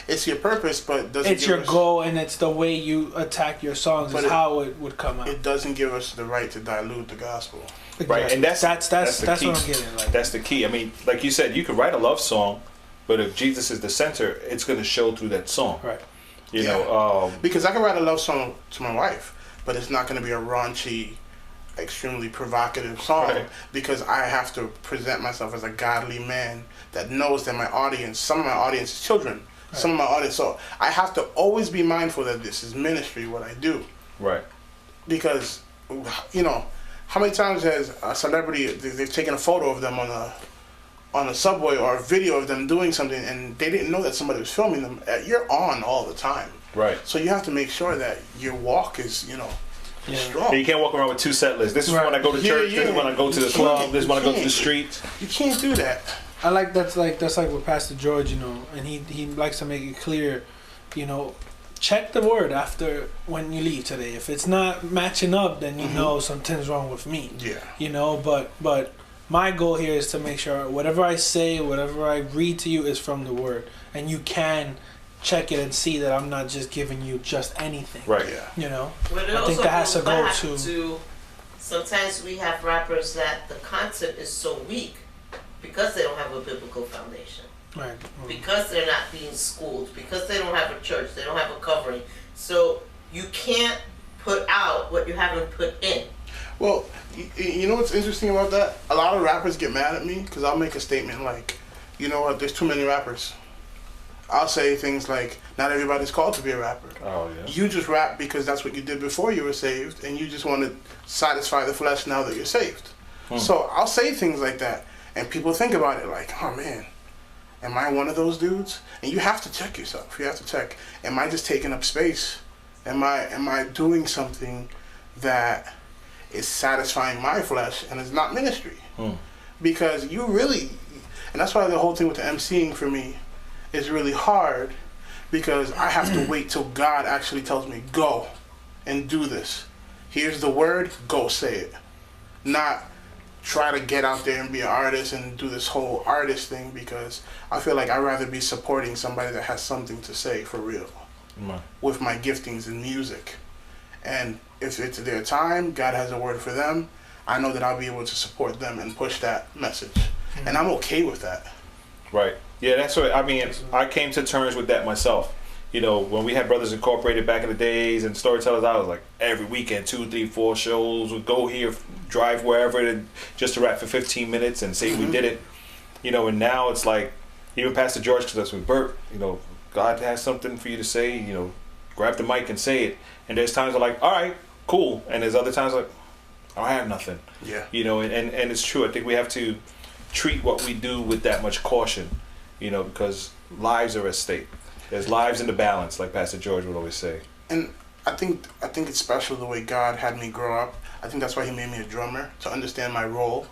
[SPEAKER 6] it's your purpose, but doesn't.
[SPEAKER 4] It's your goal, and it's the way you attack your songs. Is how it would come out.
[SPEAKER 6] It doesn't give us the right to dilute the gospel.
[SPEAKER 4] Exactly.
[SPEAKER 5] Right, and that's
[SPEAKER 4] what I'm getting. Like,
[SPEAKER 5] that's the key. I mean, like you said, you could write a love song, but if Jesus is the center, it's going to show through that song.
[SPEAKER 4] Right.
[SPEAKER 5] You know,
[SPEAKER 6] because I can write a love song to my wife, but it's not going to be a raunchy, extremely provocative song,
[SPEAKER 5] right.
[SPEAKER 6] because I have to present myself as a godly man that knows that my audience, some of my audience is children, right. Some of my audience, so I have to always be mindful that this is ministry, what I do.
[SPEAKER 5] Right.
[SPEAKER 6] Because, you know, how many times has a celebrity, they've taken a photo of them on a subway or a video of them doing something and they didn't know that somebody was filming them. You're on all the time.
[SPEAKER 5] Right.
[SPEAKER 6] So you have to make sure that your walk is, you know, strong.
[SPEAKER 5] You can't walk around with two set lists. This is when I go to church, this is when I go to the club, this is when I go to the streets.
[SPEAKER 6] You can't do that.
[SPEAKER 4] I like that's like with Pastor George, you know, and he likes to make it clear, you know, check the word after when you leave today. If it's not matching up, then you know something's wrong with me.
[SPEAKER 6] Yeah.
[SPEAKER 4] You know, but my goal here is to make sure whatever I say, whatever I read to you is from the word, and you can check it and see that I'm not just giving you just anything.
[SPEAKER 5] Right.
[SPEAKER 6] Yeah.
[SPEAKER 4] You know,
[SPEAKER 9] But it
[SPEAKER 4] I think
[SPEAKER 9] also
[SPEAKER 4] that has to
[SPEAKER 9] goes
[SPEAKER 4] go
[SPEAKER 9] back
[SPEAKER 4] to.
[SPEAKER 9] Sometimes we have rappers that the concept is so weak because they don't have a biblical foundation.
[SPEAKER 4] Right.
[SPEAKER 9] Because they're not being schooled, because they don't have a church, they don't have a covering. So you can't put out what you haven't put in.
[SPEAKER 6] Well, you know what's interesting about that? A lot of rappers get mad at me because I'll make a statement like, you know what, there's too many rappers. I'll say things like, not everybody's called to be a rapper.
[SPEAKER 5] Oh, yeah.
[SPEAKER 6] You just rap because that's what you did before you were saved, and you just want to satisfy the flesh now that you're saved. So I'll say things like that, and people think about it like, oh man, am I one of those dudes? And you have to check yourself. You have to check, am I just taking up space? Am I doing something that is satisfying my flesh and is not ministry? Because you really, and that's why the whole thing with the emceeing for me is really hard, because I have to wait till God actually tells me, go and do this. Here's the word, go say it. Not try to get out there and be an artist and do this whole artist thing, because I feel like I'd rather be supporting somebody that has something to say for real with my giftings in music. And if it's their time, God has a word for them, I know that I'll be able to support them and push that message. And I'm okay with that.
[SPEAKER 5] Right. Yeah, that's what I mean. I came to terms with that myself. You know, when we had Brothers Incorporated back in the days and Storytellers, I was like every weekend, 2, 3, 4 shows. We'd go here, drive wherever, and just to rap for 15 minutes and say we did it. You know, and now it's like, even Pastor George, because that's with Bert, you know, God has something for you to say, you know, grab the mic and say it. And there's times I'm like, all right, cool. And there's other times like, I have nothing.
[SPEAKER 6] Yeah.
[SPEAKER 5] You know, and it's true. I think we have to treat what we do with that much caution, you know, because lives are at stake. There's lives in the balance, like Pastor George would always say.
[SPEAKER 6] And I think it's special the way God had me grow up. I think that's why he made me a drummer, to understand my role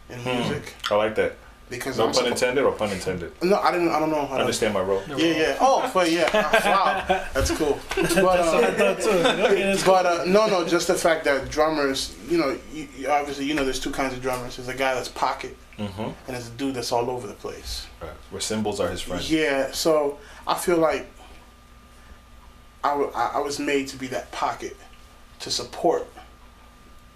[SPEAKER 6] in music.
[SPEAKER 5] I like that.
[SPEAKER 6] Because
[SPEAKER 5] no pun intended or pun intended?
[SPEAKER 6] No, I don't know.
[SPEAKER 5] I understand my role.
[SPEAKER 6] Yeah. Oh, but yeah. Wow. That's cool. But no, just the fact that drummers, you know, you obviously, you know, there's two kinds of drummers. There's a guy that's pocket, and there's a dude that's all over the place.
[SPEAKER 5] Right. Where cymbals are his friends.
[SPEAKER 6] Yeah, so I feel like I was made to be that pocket, to support,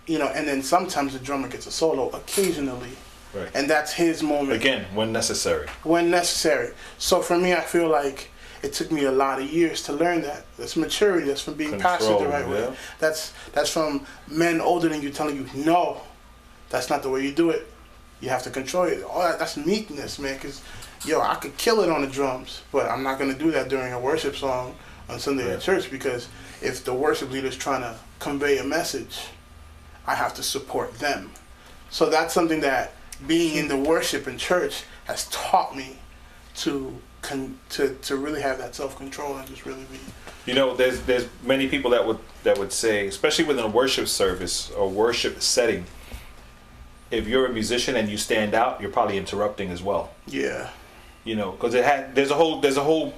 [SPEAKER 6] you know, and then sometimes the drummer gets a solo occasionally.
[SPEAKER 5] Right.
[SPEAKER 6] And that's his moment.
[SPEAKER 5] Again, when necessary.
[SPEAKER 6] When necessary. So for me, I feel like it took me a lot of years to learn that. That's maturity. That's from being pastored the right way. That's from men older than you telling you, no, that's not the way you do it. You have to control it. All that's meekness, man. Because, I could kill it on the drums, but I'm not going to do that during a worship song on Sunday at church, because if the worship leader's trying to convey a message, I have to support them. So that's something that being in the worship in church has taught me to really have that self-control and just really be.
[SPEAKER 5] You know, there's many people that would say, especially within a worship service or worship setting, if you're a musician and you stand out, you're probably interrupting as well.
[SPEAKER 6] Yeah.
[SPEAKER 5] You know, because there's a whole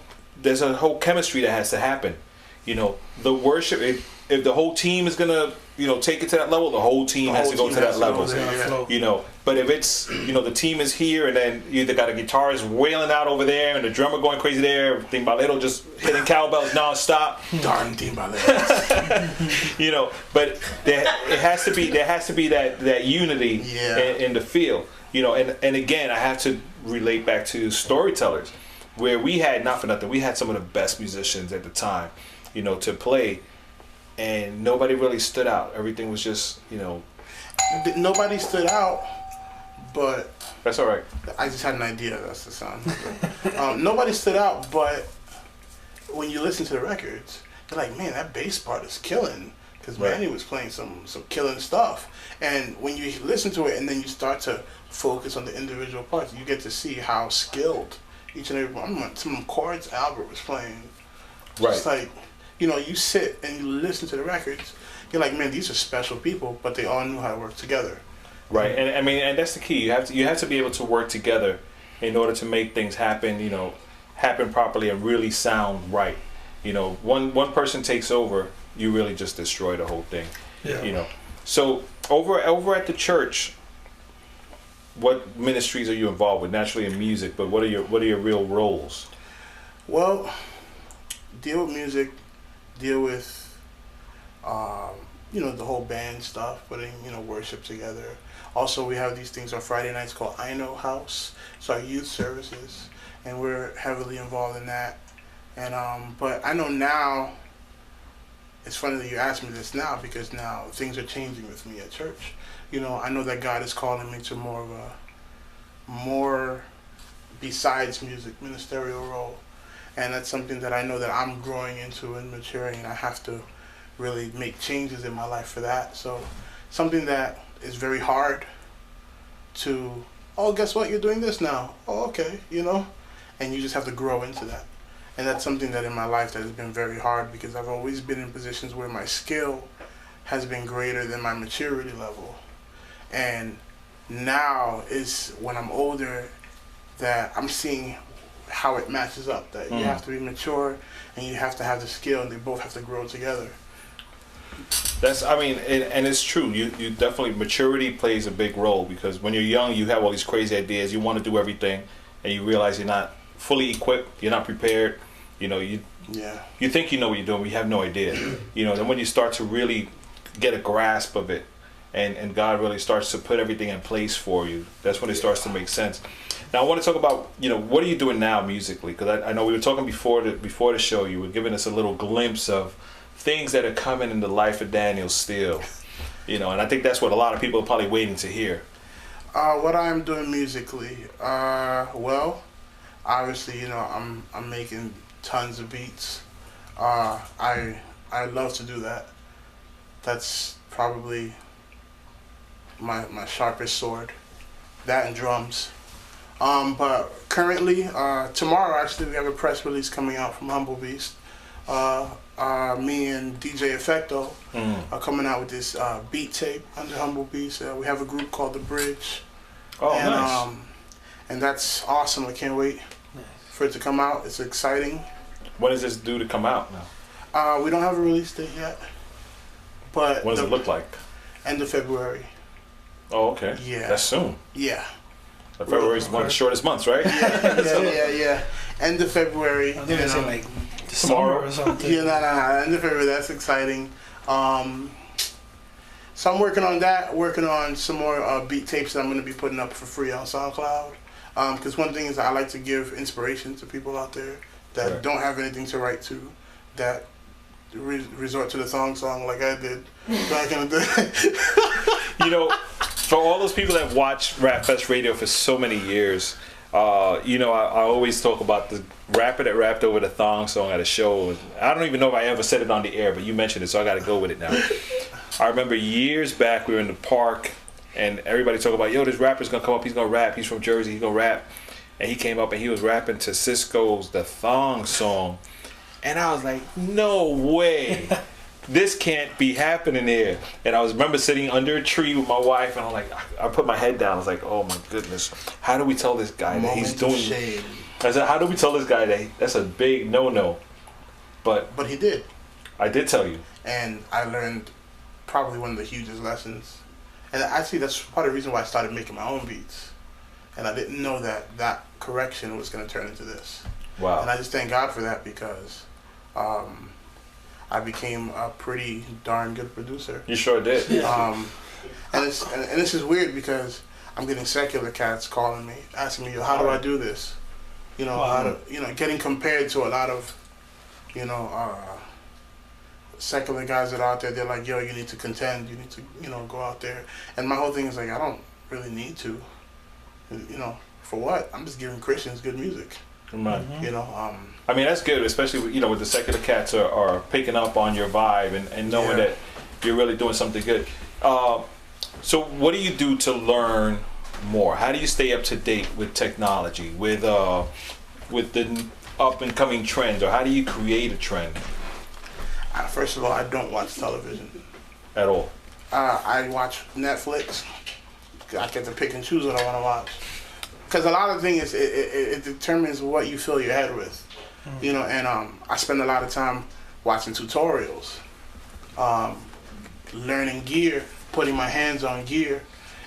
[SPEAKER 5] chemistry that has to happen. You know, the worship, if the whole team is gonna, take it to that level, the whole team has to go to that level. You know, But if it's, the team is here and then you either got a guitarist wailing out over there and the drummer going crazy there, Timbalero just hitting cowbells nonstop.
[SPEAKER 6] Darn Timbalero.
[SPEAKER 5] But there has to be that unity in the field. And again, I have to relate back to storytellers, where we had, not for nothing, we had some of the best musicians at the time, to play, and nobody really stood out. Everything was just,
[SPEAKER 6] Nobody stood out, but
[SPEAKER 5] that's all right.
[SPEAKER 6] I just had an idea. That's the sound. Nobody stood out, but when you listen to the records, you're like, man, that bass part is killing. Because Manny was playing some killing stuff. And when you listen to it and then you start to focus on the individual parts, you get to see how skilled each and every one. Some of them chords Albert was playing. Just like, you sit and you listen to the records, you're like, man, these are special people, but they all knew how to work together.
[SPEAKER 5] Right, and I mean, and that's the key. You have to be able to work together in order to make things happen. Happen properly and really sound right. One person takes over, you really just destroy the whole thing.
[SPEAKER 4] Yeah.
[SPEAKER 5] So over at the church, what ministries are you involved with? Naturally in music, but what are your real roles?
[SPEAKER 6] Well, deal with music, deal with the whole band stuff, putting worship together. Also, we have these things on Friday nights called I Know House. It's our youth services, and we're heavily involved in that. And but I know now, it's funny that you asked me this now, because now things are changing with me at church. I know that God is calling me to more besides music, ministerial role. And that's something that I know that I'm growing into and maturing, and I have to really make changes in my life for that. So something that is very hard to, guess what, you're doing this now. Oh, okay, and you just have to grow into that. And that's something that in my life that has been very hard, because I've always been in positions where my skill has been greater than my maturity level. And now is when I'm older that I'm seeing how it matches up, that you have to be mature and you have to have the skill, and they both have to grow together.
[SPEAKER 5] And it's true. You definitely, maturity plays a big role, because when you're young, you have all these crazy ideas. You want to do everything, and you realize you're not fully equipped. You're not prepared. You think you know what you're doing, but you have no idea. Then when you start to really get a grasp of it, and God really starts to put everything in place for you, that's when it starts to make sense. Now I want to talk about, what are you doing now musically? Because I know we were talking before the show. You were giving us a little glimpse of things that are coming in the life of Daniel Steele, and I think that's what a lot of people are probably waiting to hear.
[SPEAKER 6] What I'm doing musically, well, obviously, I'm making tons of beats. I love to do that. That's probably my sharpest sword. That and drums. But currently, tomorrow actually, we have a press release coming out from Humble Beast. Me and DJ Effecto are coming out with this beat tape under Humble Beast. We have a group called The Bridge.
[SPEAKER 5] Oh, nice.
[SPEAKER 6] And that's awesome. I can't wait for it to come out. It's exciting.
[SPEAKER 5] When is this due to come out now?
[SPEAKER 6] We don't have a release date yet. But
[SPEAKER 5] what does it look like?
[SPEAKER 6] End of February.
[SPEAKER 5] Oh, okay.
[SPEAKER 6] Yeah.
[SPEAKER 5] That's soon.
[SPEAKER 6] Yeah.
[SPEAKER 5] February is one of the shortest months, right?
[SPEAKER 6] Yeah. End of February.
[SPEAKER 4] I think it's like tomorrow or something.
[SPEAKER 6] Yeah, no. End of February. That's exciting. So I'm working on that. Working on some more beat tapes that I'm going to be putting up for free on SoundCloud. Because one thing is I like to give inspiration to people out there that don't have anything to write to, that resort to the song like I did back in the day.
[SPEAKER 5] For all those people that watch Rap Fest Radio for so many years, I always talk about the rapper that rapped over the thong song at a show. I don't even know if I ever said it on the air, but you mentioned it, so I got to go with it now. I remember years back, we were in the park, and everybody talking about, this rapper's going to come up, he's going to rap, he's from Jersey, he's going to rap. And he came up and he was rapping to Cisco's The Thong Song. And I was like, no way. This can't be happening here. And I remember sitting under a tree with my wife, and I'm like, I put my head down. I was like, oh my goodness, how do we tell this guy that he's doing? I said, how do we tell this guy that that's a big no-no? But
[SPEAKER 6] he did.
[SPEAKER 5] I did tell you.
[SPEAKER 6] And I learned probably one of the hugest lessons. And actually, that's part of the reason why I started making my own beats. And I didn't know that correction was going to turn into this.
[SPEAKER 5] Wow.
[SPEAKER 6] And I just thank God for that because I became a pretty darn good producer.
[SPEAKER 5] You sure did.
[SPEAKER 6] And this is weird because I'm getting secular cats calling me, asking me, how do I do this? You know, getting compared to a lot of, secular guys that are out there. They're like, yo, you need to contend. You need to, go out there. And my whole thing is like, I don't really need to. For what? I'm just giving Christians good music.
[SPEAKER 5] Right.
[SPEAKER 6] I
[SPEAKER 5] mean, that's good, especially with the secular cats are picking up on your vibe and knowing that you're really doing something good. So what do you do to learn more? How do you stay up to date with technology, with the up and coming trends, or how do you create a trend?
[SPEAKER 6] First of all, I don't watch television
[SPEAKER 5] at all.
[SPEAKER 6] I watch Netflix. I get to pick and choose what I want to watch. Because a lot of things, it determines what you fill your head with. And I spend a lot of time watching tutorials, learning gear, putting my hands on gear.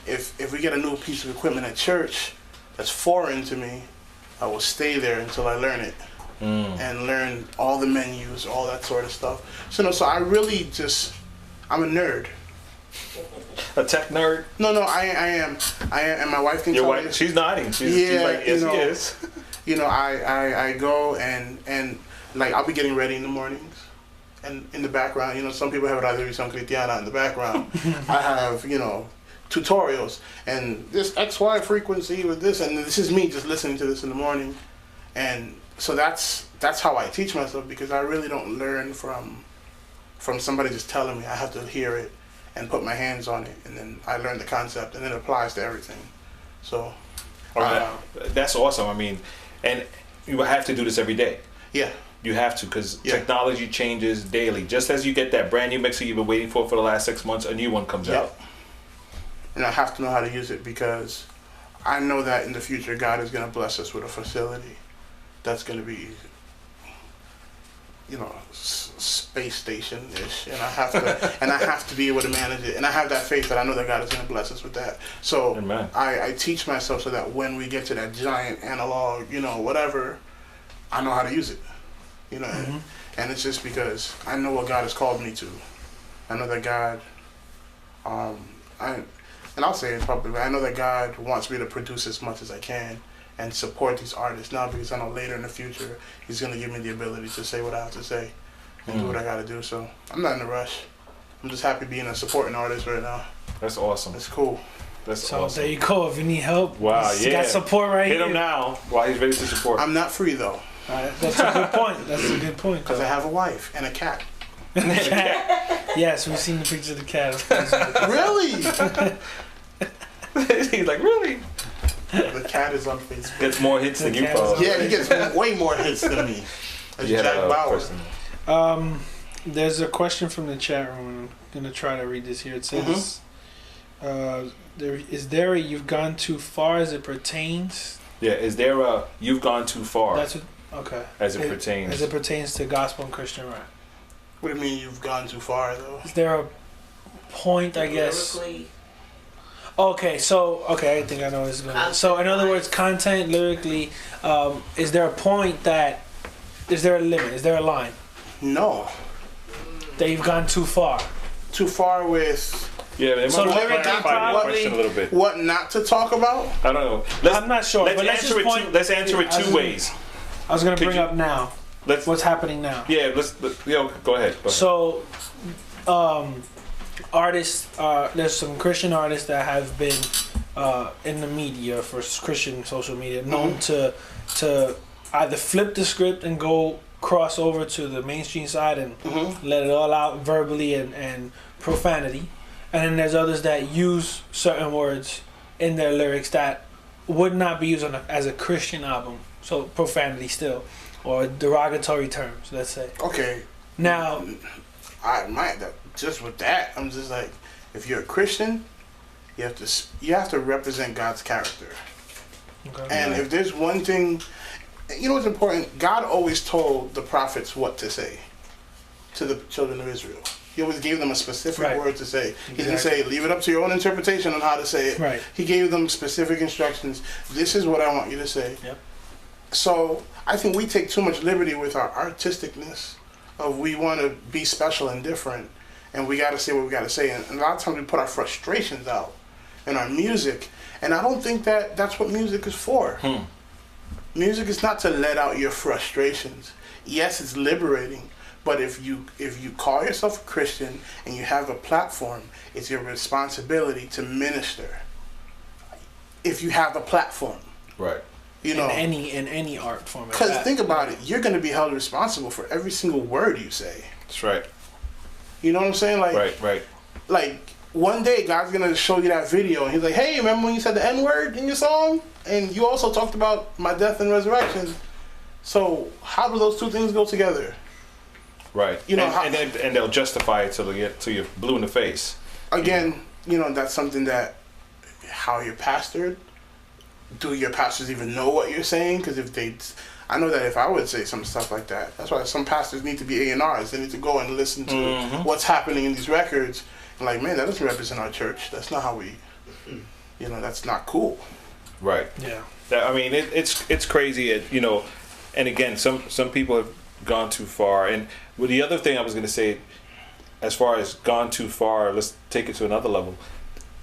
[SPEAKER 6] If we get a new piece of equipment at church that's foreign to me, I will stay there until I learn it and learn all the menus, all that sort of stuff. So I really I'm a nerd.
[SPEAKER 5] A tech nerd?
[SPEAKER 6] No, I am, and my wife can
[SPEAKER 5] Your
[SPEAKER 6] tell
[SPEAKER 5] wife,
[SPEAKER 6] you.
[SPEAKER 5] she's nodding. She's like, yes, he is.
[SPEAKER 6] I go and like I'll be getting ready in the mornings, and in the background, some people have Radio San Cristiana in the background. I have, tutorials, and this XY frequency with this, and this is me just listening to this in the morning, and so that's how I teach myself, because I really don't learn from somebody just telling me. I have to hear it and put my hands on it, and then I learn the concept, and it applies to everything. So,
[SPEAKER 5] that's awesome. I mean, and you have to do this every day.
[SPEAKER 6] Yeah.
[SPEAKER 5] You have to, because technology changes daily. Just as you get that brand new mixer you've been waiting for the last 6 months, a new one comes out.
[SPEAKER 6] And I have to know how to use it, because I know that in the future God is going to bless us with a facility that's going to be, space station-ish, and I have to be able to manage it, and I have that faith that I know that God is going to bless us with that. So I teach myself so that when we get to that giant analog, whatever, I know how to use it, and it's just because I know what God has called me to. I know that God, and I'll say it publicly, I know that God wants me to produce as much as I can and support these artists now, because I know later in the future He's going to give me the ability to say what I have to say and do what I got to do. So I'm not in a rush. I'm just happy being a supporting artist right now.
[SPEAKER 5] That's awesome.
[SPEAKER 6] That's cool.
[SPEAKER 5] That's
[SPEAKER 4] so
[SPEAKER 5] awesome.
[SPEAKER 4] There you go. If you need help,
[SPEAKER 5] you
[SPEAKER 4] got support right here.
[SPEAKER 5] Hit him now while he's ready to support.
[SPEAKER 6] I'm not free though.
[SPEAKER 4] That's a good point. That's a good point.
[SPEAKER 6] Because I have a wife and a cat.
[SPEAKER 4] Yes, we've seen the picture of the cat.
[SPEAKER 6] Really?
[SPEAKER 5] He's like, really?
[SPEAKER 6] The cat is on Facebook.
[SPEAKER 5] Gets more hits than you, follow.
[SPEAKER 6] Yeah, he gets way more hits than me. That's Jack Bauer.
[SPEAKER 4] There's a question from the chat room. I'm gonna try to read this here. It says, "Is there a you've gone too far as it pertains?"
[SPEAKER 5] Yeah, is there a you've gone too far?
[SPEAKER 4] That's okay.
[SPEAKER 5] As it pertains.
[SPEAKER 4] As it pertains to gospel and Christian rap.
[SPEAKER 6] What do you mean you've gone too far though?
[SPEAKER 4] Is there a point? I guess. Okay, I think I know where this is going. So, in other words, content lyrically, is there a point is there a limit? Is there a line?
[SPEAKER 6] No.
[SPEAKER 4] That you've gone too far.
[SPEAKER 6] Too far with.
[SPEAKER 5] Yeah,
[SPEAKER 4] so lyrically, probably
[SPEAKER 5] a little bit.
[SPEAKER 6] What not to talk about?
[SPEAKER 5] I don't know.
[SPEAKER 4] I'm not sure.
[SPEAKER 5] Let's answer it two ways.
[SPEAKER 4] I was going to bring up now. What's happening now?
[SPEAKER 5] Yeah, go ahead.
[SPEAKER 4] So, artists, there's some Christian artists that have been in the media, for Christian social media, known to either flip the script and go cross over to the mainstream side and let it all out verbally and profanity. And then there's others that use certain words in their lyrics that would not be used as a Christian album. So profanity still, or derogatory terms, let's say.
[SPEAKER 6] Okay.
[SPEAKER 4] Now,
[SPEAKER 6] just with that, I'm just like, if you're a Christian, you have to represent God's character. Okay. And if there's one thing, what's important? God always told the prophets what to say to the children of Israel. He always gave them a specific
[SPEAKER 4] Right.
[SPEAKER 6] word to say. He didn't
[SPEAKER 4] Exactly.
[SPEAKER 6] say, leave it up to your own interpretation on how to say it.
[SPEAKER 4] Right.
[SPEAKER 6] He gave them specific instructions. This is what I want you to say.
[SPEAKER 4] Yep.
[SPEAKER 6] So I think we take too much liberty with our artisticness of we want to be special and different, and we got to say what we got to say. And a lot of times we put our frustrations out in our music, and I don't think that that's what music is for. Music is not to let out your frustrations. Yes, it's liberating, but if you call yourself a Christian and you have a platform, it's your responsibility to minister. If you have a platform,
[SPEAKER 5] Right.
[SPEAKER 6] you know,
[SPEAKER 4] in any art form.
[SPEAKER 6] because think about it, you're going to be held responsible for every single word you say.
[SPEAKER 5] That's right.
[SPEAKER 6] You know what I'm saying? Like,
[SPEAKER 5] Right.
[SPEAKER 6] like one day God's gonna show you that video, and He's like, "Hey, remember when you said the N-word in your song? And you also talked about my death and resurrection. So how do those two things go together?"
[SPEAKER 5] Right.
[SPEAKER 6] You know,
[SPEAKER 5] and they'll justify it till you're blue in the face.
[SPEAKER 6] Again, you know, that's something that how you're pastored. Do your pastors even know what you're saying? Because if they, I know that if I would say some stuff like that, that's why some pastors need to be A&Rs. They need to go and listen to what's happening in these records. And like, man, that doesn't represent our church. That's not how we, you know, that's not cool.
[SPEAKER 5] Right.
[SPEAKER 4] Yeah.
[SPEAKER 5] I mean, it's crazy. You know, and again, some people have gone too far. And well, the other thing I was going to say, as far as gone too far, let's take it to another level.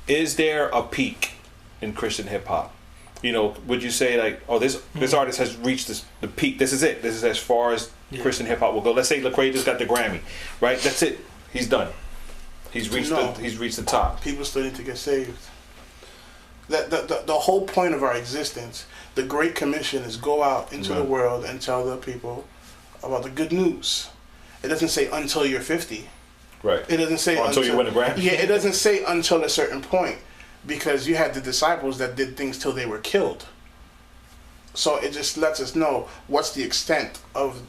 [SPEAKER 5] Is there a peak in Christian hip hop? You know, would you say like, oh, this artist has reached the peak. This is it. This is as far as Christian hip hop will go. Let's say Lecrae just got the Grammy, right? That's it. He's done. He's reached the top.
[SPEAKER 6] People still need to get saved. The whole point of our existence, the Great Commission, is go out into the world and tell the people about the good news. It doesn't say until you're 50.
[SPEAKER 5] Right.
[SPEAKER 6] It doesn't say
[SPEAKER 5] until you win a Grammy.
[SPEAKER 6] Yeah, it doesn't say until a certain point, because you had the disciples that did things till they were killed. So it just lets us know what's the extent of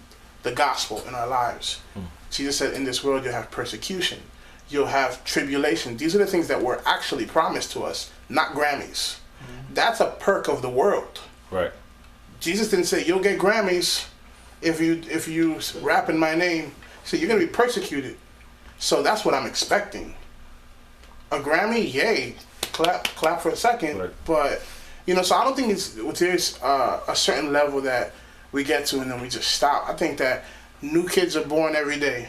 [SPEAKER 6] the gospel in our lives. Jesus said, in this world you'll have persecution. You'll have tribulation. These are the things that were actually promised to us, not Grammys. That's a perk of the world.
[SPEAKER 5] Right.
[SPEAKER 6] Jesus didn't say you'll get Grammys if you rap in my name. He said you're gonna be persecuted. So that's what I'm expecting. A Grammy, yay, clap for a second.
[SPEAKER 5] Right.
[SPEAKER 6] But you know, so I don't think there's a certain level that we get to and then we just stop. I think that new kids are born every day.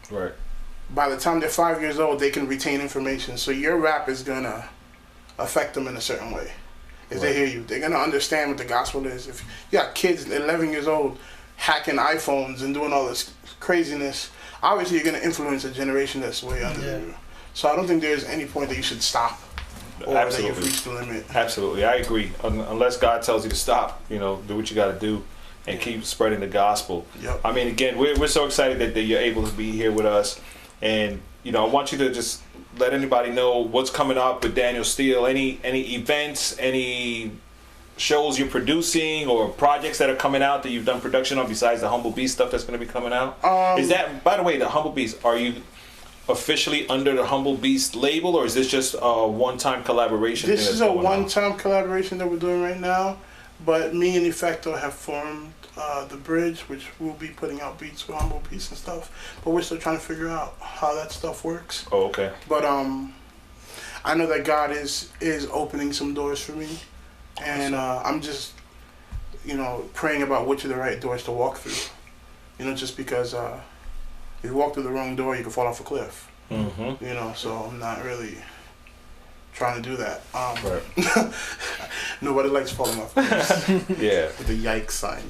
[SPEAKER 5] Right.
[SPEAKER 6] By the time they're 5 years old, they can retain information. So your rap is gonna affect them in a certain way. If they hear you, they're gonna understand what the gospel is. If you got kids 11 years old hacking iPhones and doing all this craziness, obviously you're gonna influence a generation that's way under you. So I don't think there's any point that you should stop or that you've reached the limit.
[SPEAKER 5] Absolutely, I agree. Unless God tells you to stop, you know, do what you got to do and keep spreading the gospel.
[SPEAKER 6] Yep.
[SPEAKER 5] I mean, again, we're so excited that you're able to be here with us. And, you know, I want you to just let anybody know what's coming up with Daniel Steele. Any events, any shows you're producing or projects that are coming out that you've done production on besides the Humble Beast stuff that's going to be coming out? Is that, by the way, the Humble Beast, are you officially under the Humble Beast label, or is this just a one-time collaboration?
[SPEAKER 6] This is a one-time collaboration that we're doing right now, but me and Effecto have formed The Bridge, which we'll be putting out beats for Humble Beast and stuff, but we're still trying to figure out how that stuff works.
[SPEAKER 5] Oh, okay.
[SPEAKER 6] But I know that God is opening some doors for me, and I'm just, you know, praying about which are the right doors to walk through. You know, just because if you walk through the wrong door, you can fall off a cliff.
[SPEAKER 5] Mm-hmm.
[SPEAKER 6] You know, so I'm not really trying to do that.
[SPEAKER 5] Right.
[SPEAKER 6] Nobody likes falling off cliffs.
[SPEAKER 5] Yeah.
[SPEAKER 6] With the yikes sign.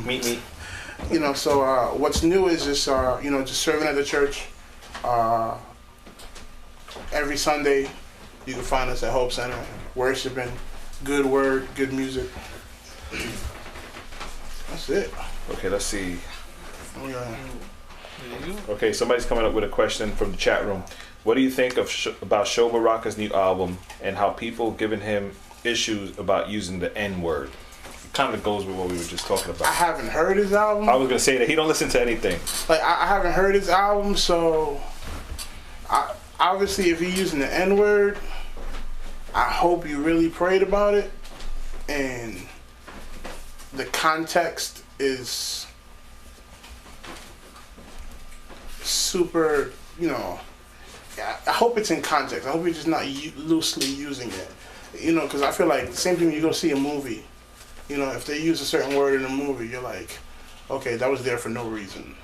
[SPEAKER 5] Meet me.
[SPEAKER 6] You know, so what's new is just, you know, just serving at the church. Every Sunday, you can find us at Hope Center, worshiping, good word, good music. That's it.
[SPEAKER 5] Okay, let's see.
[SPEAKER 6] Yeah.
[SPEAKER 5] Okay, somebody's coming up with a question from the chat room. What do you think of about Sho Baraka's new album and how people giving him issues about using the N-word? It kind of goes with what we were just talking
[SPEAKER 6] I
[SPEAKER 5] about.
[SPEAKER 6] haven't heard his album.
[SPEAKER 5] I was gonna say that he don't listen to anything.
[SPEAKER 6] Like I haven't heard his album, so obviously if you're using the N-word, I hope you really prayed about it and the context is super, you know, I hope it's in context. I hope you're just not loosely using it. You know, because I feel like the same thing when you go see a movie. You know, if they use a certain word in a movie, you're like, okay, that was there for no reason.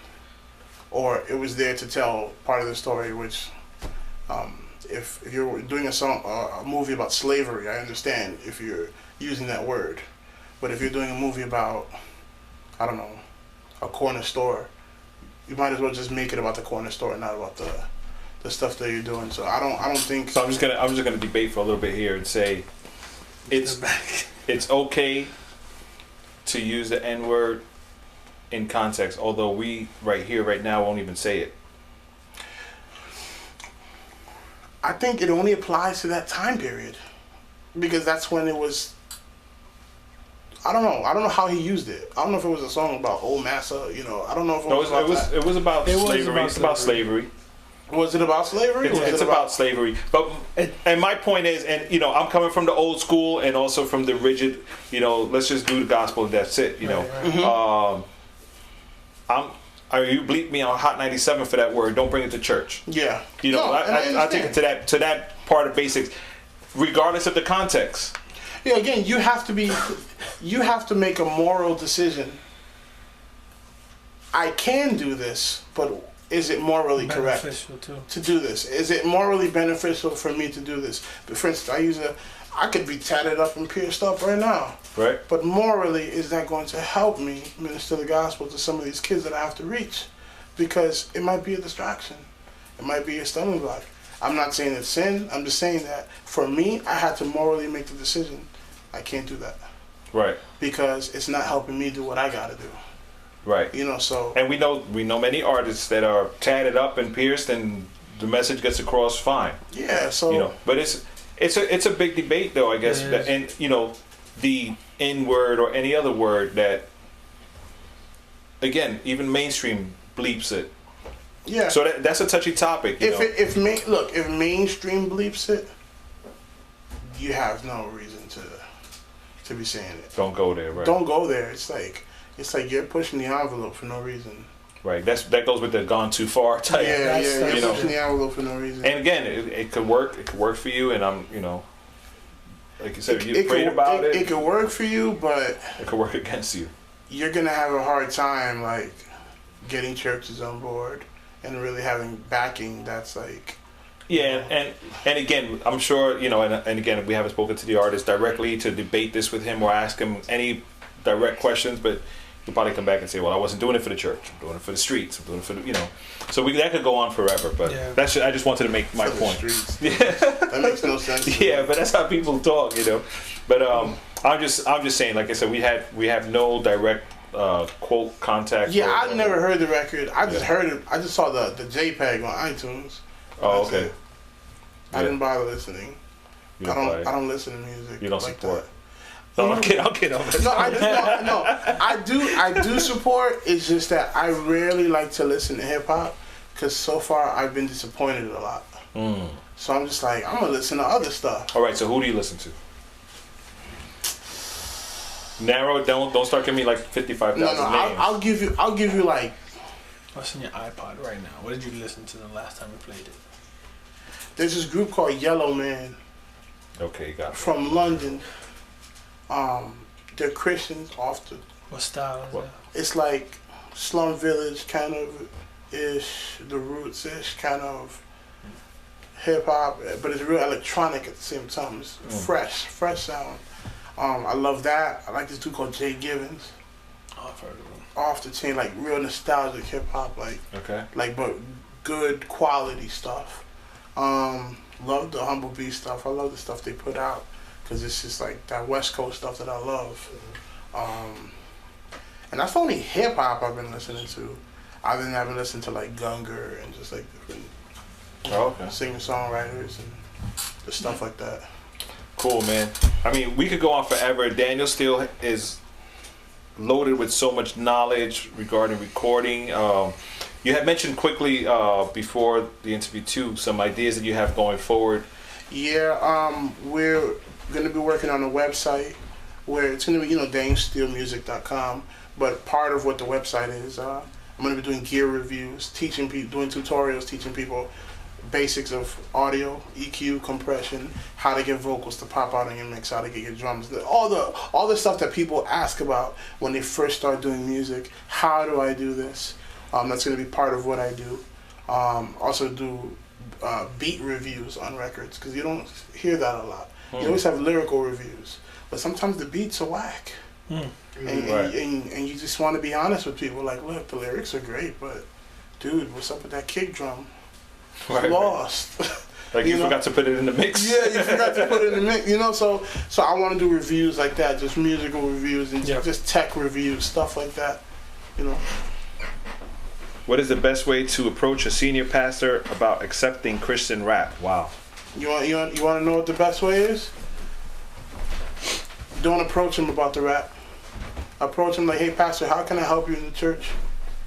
[SPEAKER 6] Or it was there to tell part of the story, which, if you're doing a movie about slavery, I understand if you're using that word. But if you're doing a movie about, I don't know, a corner store, you might as well just make it about the corner store and not about the stuff that you're doing. So I don't think.
[SPEAKER 5] So I'm just gonna debate for a little bit here and say, it's okay to use the N-word in context, although we right here right now won't even say it.
[SPEAKER 6] I think it only applies to that time period, because that's when it was. I don't know how he used it. I don't know if it was a song about old massa. You know, I don't know if
[SPEAKER 5] it was about slavery. It's about slavery.
[SPEAKER 6] Was it about slavery?
[SPEAKER 5] It's about slavery. But and my point is, and you know, I'm coming from the old school and also from the rigid. You know, let's just do the gospel and that's it. You know, you bleep me on Hot 97 for that word. Don't bring it to church.
[SPEAKER 6] Yeah.
[SPEAKER 5] You know, I take it to that part of basics, regardless of the context.
[SPEAKER 6] Yeah. Again, you have to make a moral decision. I can do this, but is it morally correct to do this? Is it morally beneficial for me to do this? But for instance, I could be tatted up and pierced up right now.
[SPEAKER 5] Right.
[SPEAKER 6] But morally, is that going to help me minister the gospel to some of these kids that I have to reach? Because it might be a distraction. It might be a stumbling block. I'm not saying it's sin. I'm just saying that for me, I had to morally make the decision. I can't do that.
[SPEAKER 5] Right.
[SPEAKER 6] Because it's not helping me do what I got to do.
[SPEAKER 5] Right.
[SPEAKER 6] You know, so.
[SPEAKER 5] And we know many artists that are tatted up and pierced, and the message gets across fine.
[SPEAKER 6] Yeah. So.
[SPEAKER 5] You know, but it's a big debate though, I guess, and you know, the N-word or any other word that, again, even mainstream bleeps it.
[SPEAKER 6] Yeah.
[SPEAKER 5] So that's a touchy topic.
[SPEAKER 6] If mainstream bleeps it, you have no reason to be saying it.
[SPEAKER 5] Don't go there, right?
[SPEAKER 6] Don't go there. It's like you're pushing the envelope for no reason.
[SPEAKER 5] Right. That goes with the gone too far type.
[SPEAKER 6] Yeah. You're pushing the envelope for no reason.
[SPEAKER 5] And again, it could work. It could work for you, and I'm, you know, like you said, if you're afraid about it.
[SPEAKER 6] It could work for you, but
[SPEAKER 5] it could work against you.
[SPEAKER 6] You're gonna have a hard time like getting churches on board and really having backing. That's like.
[SPEAKER 5] Yeah, and again, I'm sure, you know, and again, we haven't spoken to the artist directly to debate this with him or ask him any direct questions, but he'll probably come back and say, well, I wasn't doing it for the church. I'm doing it for the streets. I'm doing it for the, you know. So that could go on forever, but I just wanted to make my point.
[SPEAKER 6] Yeah. That makes no sense.
[SPEAKER 5] Yeah, but that's how people talk, you know. But I'm just saying, like I said, we have no direct quote contact.
[SPEAKER 6] Yeah, I never heard the record. I just heard it. I just saw the JPEG on iTunes.
[SPEAKER 5] Oh, okay.
[SPEAKER 6] I didn't bother listening. I don't listen to music.
[SPEAKER 5] You don't
[SPEAKER 6] like
[SPEAKER 5] support.
[SPEAKER 6] That.
[SPEAKER 5] No, I'll get on this.
[SPEAKER 6] No, I do support. It's just that I rarely like to listen to hip hop because so far I've been disappointed a lot. So I'm just like, I'm gonna listen to other stuff.
[SPEAKER 5] All right. So who do you listen to? Narrow it down. Don't start giving me like 55,000 names.
[SPEAKER 6] I'll give you like.
[SPEAKER 4] What's in your iPod right now? What did you listen to the last time you played it?
[SPEAKER 6] There's this group called Yellow Man.
[SPEAKER 5] Okay, got it.
[SPEAKER 6] From London. They're Christians often.
[SPEAKER 4] What style is that?
[SPEAKER 6] It's like Slum Village kind of ish, the roots ish kind of hip hop, but it's real electronic at the same time. It's fresh sound. I love that. I like this dude called Jay Givens.
[SPEAKER 4] Oh, I've heard of him.
[SPEAKER 6] Off the chain, like real nostalgic hip hop, like but good quality stuff. Love the Humble Bee stuff. I love the stuff they put out because it's just like that West Coast stuff that I love. And that's the only hip hop I've been listening to. Other than having listened to like Gunger and just like different singer songwriters and the stuff like that.
[SPEAKER 5] Cool, man. I mean, we could go on forever. Daniel Steele is loaded with so much knowledge regarding recording. You had mentioned quickly before the interview too some ideas that you have going forward.
[SPEAKER 6] Yeah, we're going to be working on a website where it's going to be, DanielSteelemusic.com. But part of what the website is, I'm I'm going to be doing gear reviews, teaching people, doing tutorials, teaching people basics of audio, EQ, compression, how to get vocals to pop out in your mix, how to get your drums, all the stuff that people ask about when they first start doing music. How do I do this? That's going to be part of what I do. Also do beat reviews on records, because you don't hear that a lot. You always have lyrical reviews, but sometimes the beats are whack. And you just want to be honest with people, like, look, the lyrics are great, but dude, what's up with that kick drum? Lost.
[SPEAKER 5] Like you forgot to put it in the mix.
[SPEAKER 6] Yeah, you forgot to put it in the mix. So I want to do reviews like that, just musical reviews and just tech reviews, stuff like that.
[SPEAKER 5] What is the best way to approach a senior pastor about accepting Christian rap? Wow.
[SPEAKER 6] You want to know what the best way is? Don't approach him about the rap. Approach him like, hey, pastor, how can I help you in the church?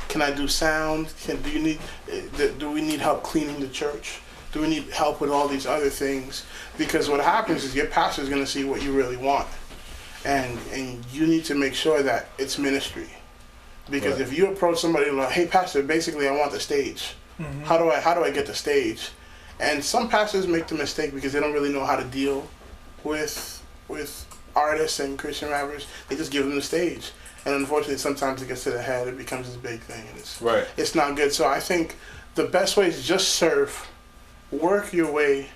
[SPEAKER 6] Can I do sound? Do we need help cleaning the church? Do we need help with all these other things? Because what happens is your pastor is going to see what you really want, and you need to make sure that it's ministry. Because if you approach somebody like, hey, pastor, basically I want the stage. How do I get the stage? And some pastors make the mistake because they don't really know how to deal with artists and Christian rappers. They just give them the stage. And unfortunately, sometimes it gets to the head, it becomes this big thing, and it's not good. So I think the best way is just serve, work your way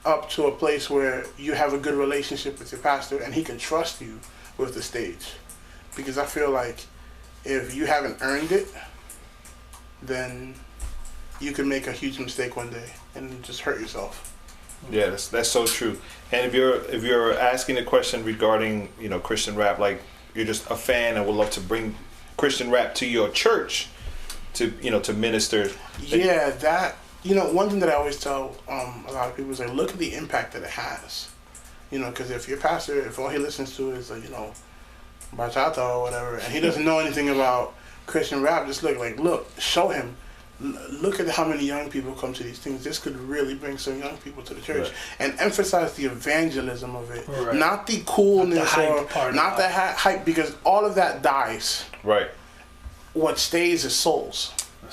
[SPEAKER 6] up to a place where you have a good relationship with your pastor and he can trust you with the stage. Because I feel like if you haven't earned it, then you can make a huge mistake one day and just hurt yourself.
[SPEAKER 5] Yeah, that's so true. And if you're asking a question regarding Christian rap, like you're just a fan and would love to bring Christian rap to your church to minister.
[SPEAKER 6] Yeah, that one thing that I always tell a lot of people is like, look at the impact that it has. Because if your pastor, if all he listens to is like bachata or whatever, and he doesn't know anything about Christian rap, just show him. Look at how many young people come to these things. This could really bring some young people to the church, and emphasize the evangelism of it, not the coolness not the hype, because all of that dies.
[SPEAKER 5] Right.
[SPEAKER 6] What stays is souls.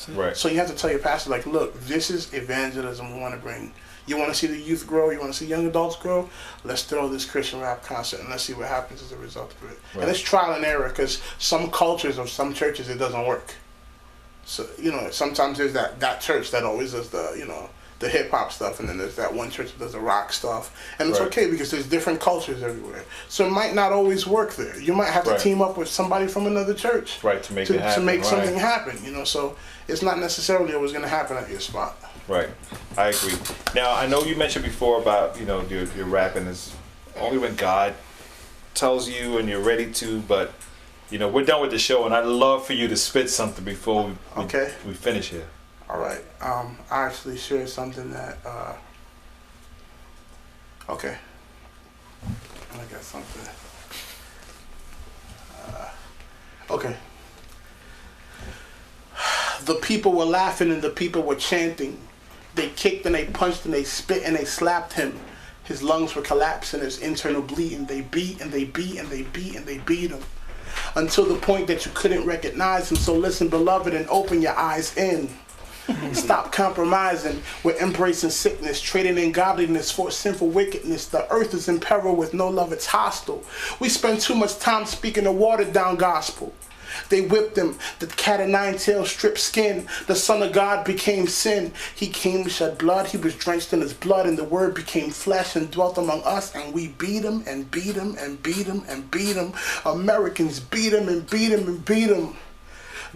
[SPEAKER 5] Right.
[SPEAKER 6] So you have to tell your pastor, like, look, this is evangelism we want to bring. You want to see the youth grow? You want to see young adults grow? Let's throw this Christian rap concert and let's see what happens as a result of it. Right. And it's trial and error, because some cultures of some churches it doesn't work. So sometimes there's that church that always does the hip hop stuff, and then there's that one church that does the rock stuff, and it's okay because there's different cultures everywhere. So it might not always work there. You might have to team up with somebody from another church,
[SPEAKER 5] to make it happen.
[SPEAKER 6] To make something happen. So it's not necessarily always going to happen at your spot.
[SPEAKER 5] Right, I agree. Now I know you mentioned before about your rapping is only when God tells you and you're ready to, but. We're done with the show, and I'd love for you to spit something before we finish here.
[SPEAKER 6] All right. I actually shared something that. Okay. I got something. Okay. The people were laughing and the people were chanting. They kicked and they punched and they spit and they slapped him. His lungs were collapsing, his internal bleeding. They beat and they beat and they beat and they beat him. Until the point that you couldn't recognize him. So listen, beloved, and open your eyes in. Stop compromising. We're embracing sickness, trading in godliness for sinful wickedness. The earth is in peril with no love, it's hostile. We spend too much time speaking a watered down gospel. They whipped him, the cat o' nine tails stripped skin. The Son of God became sin. He came to shed blood, he was drenched in his blood, and the word became flesh and dwelt among us, and we beat him and beat him and beat him and beat him. Americans beat him and beat him and beat him.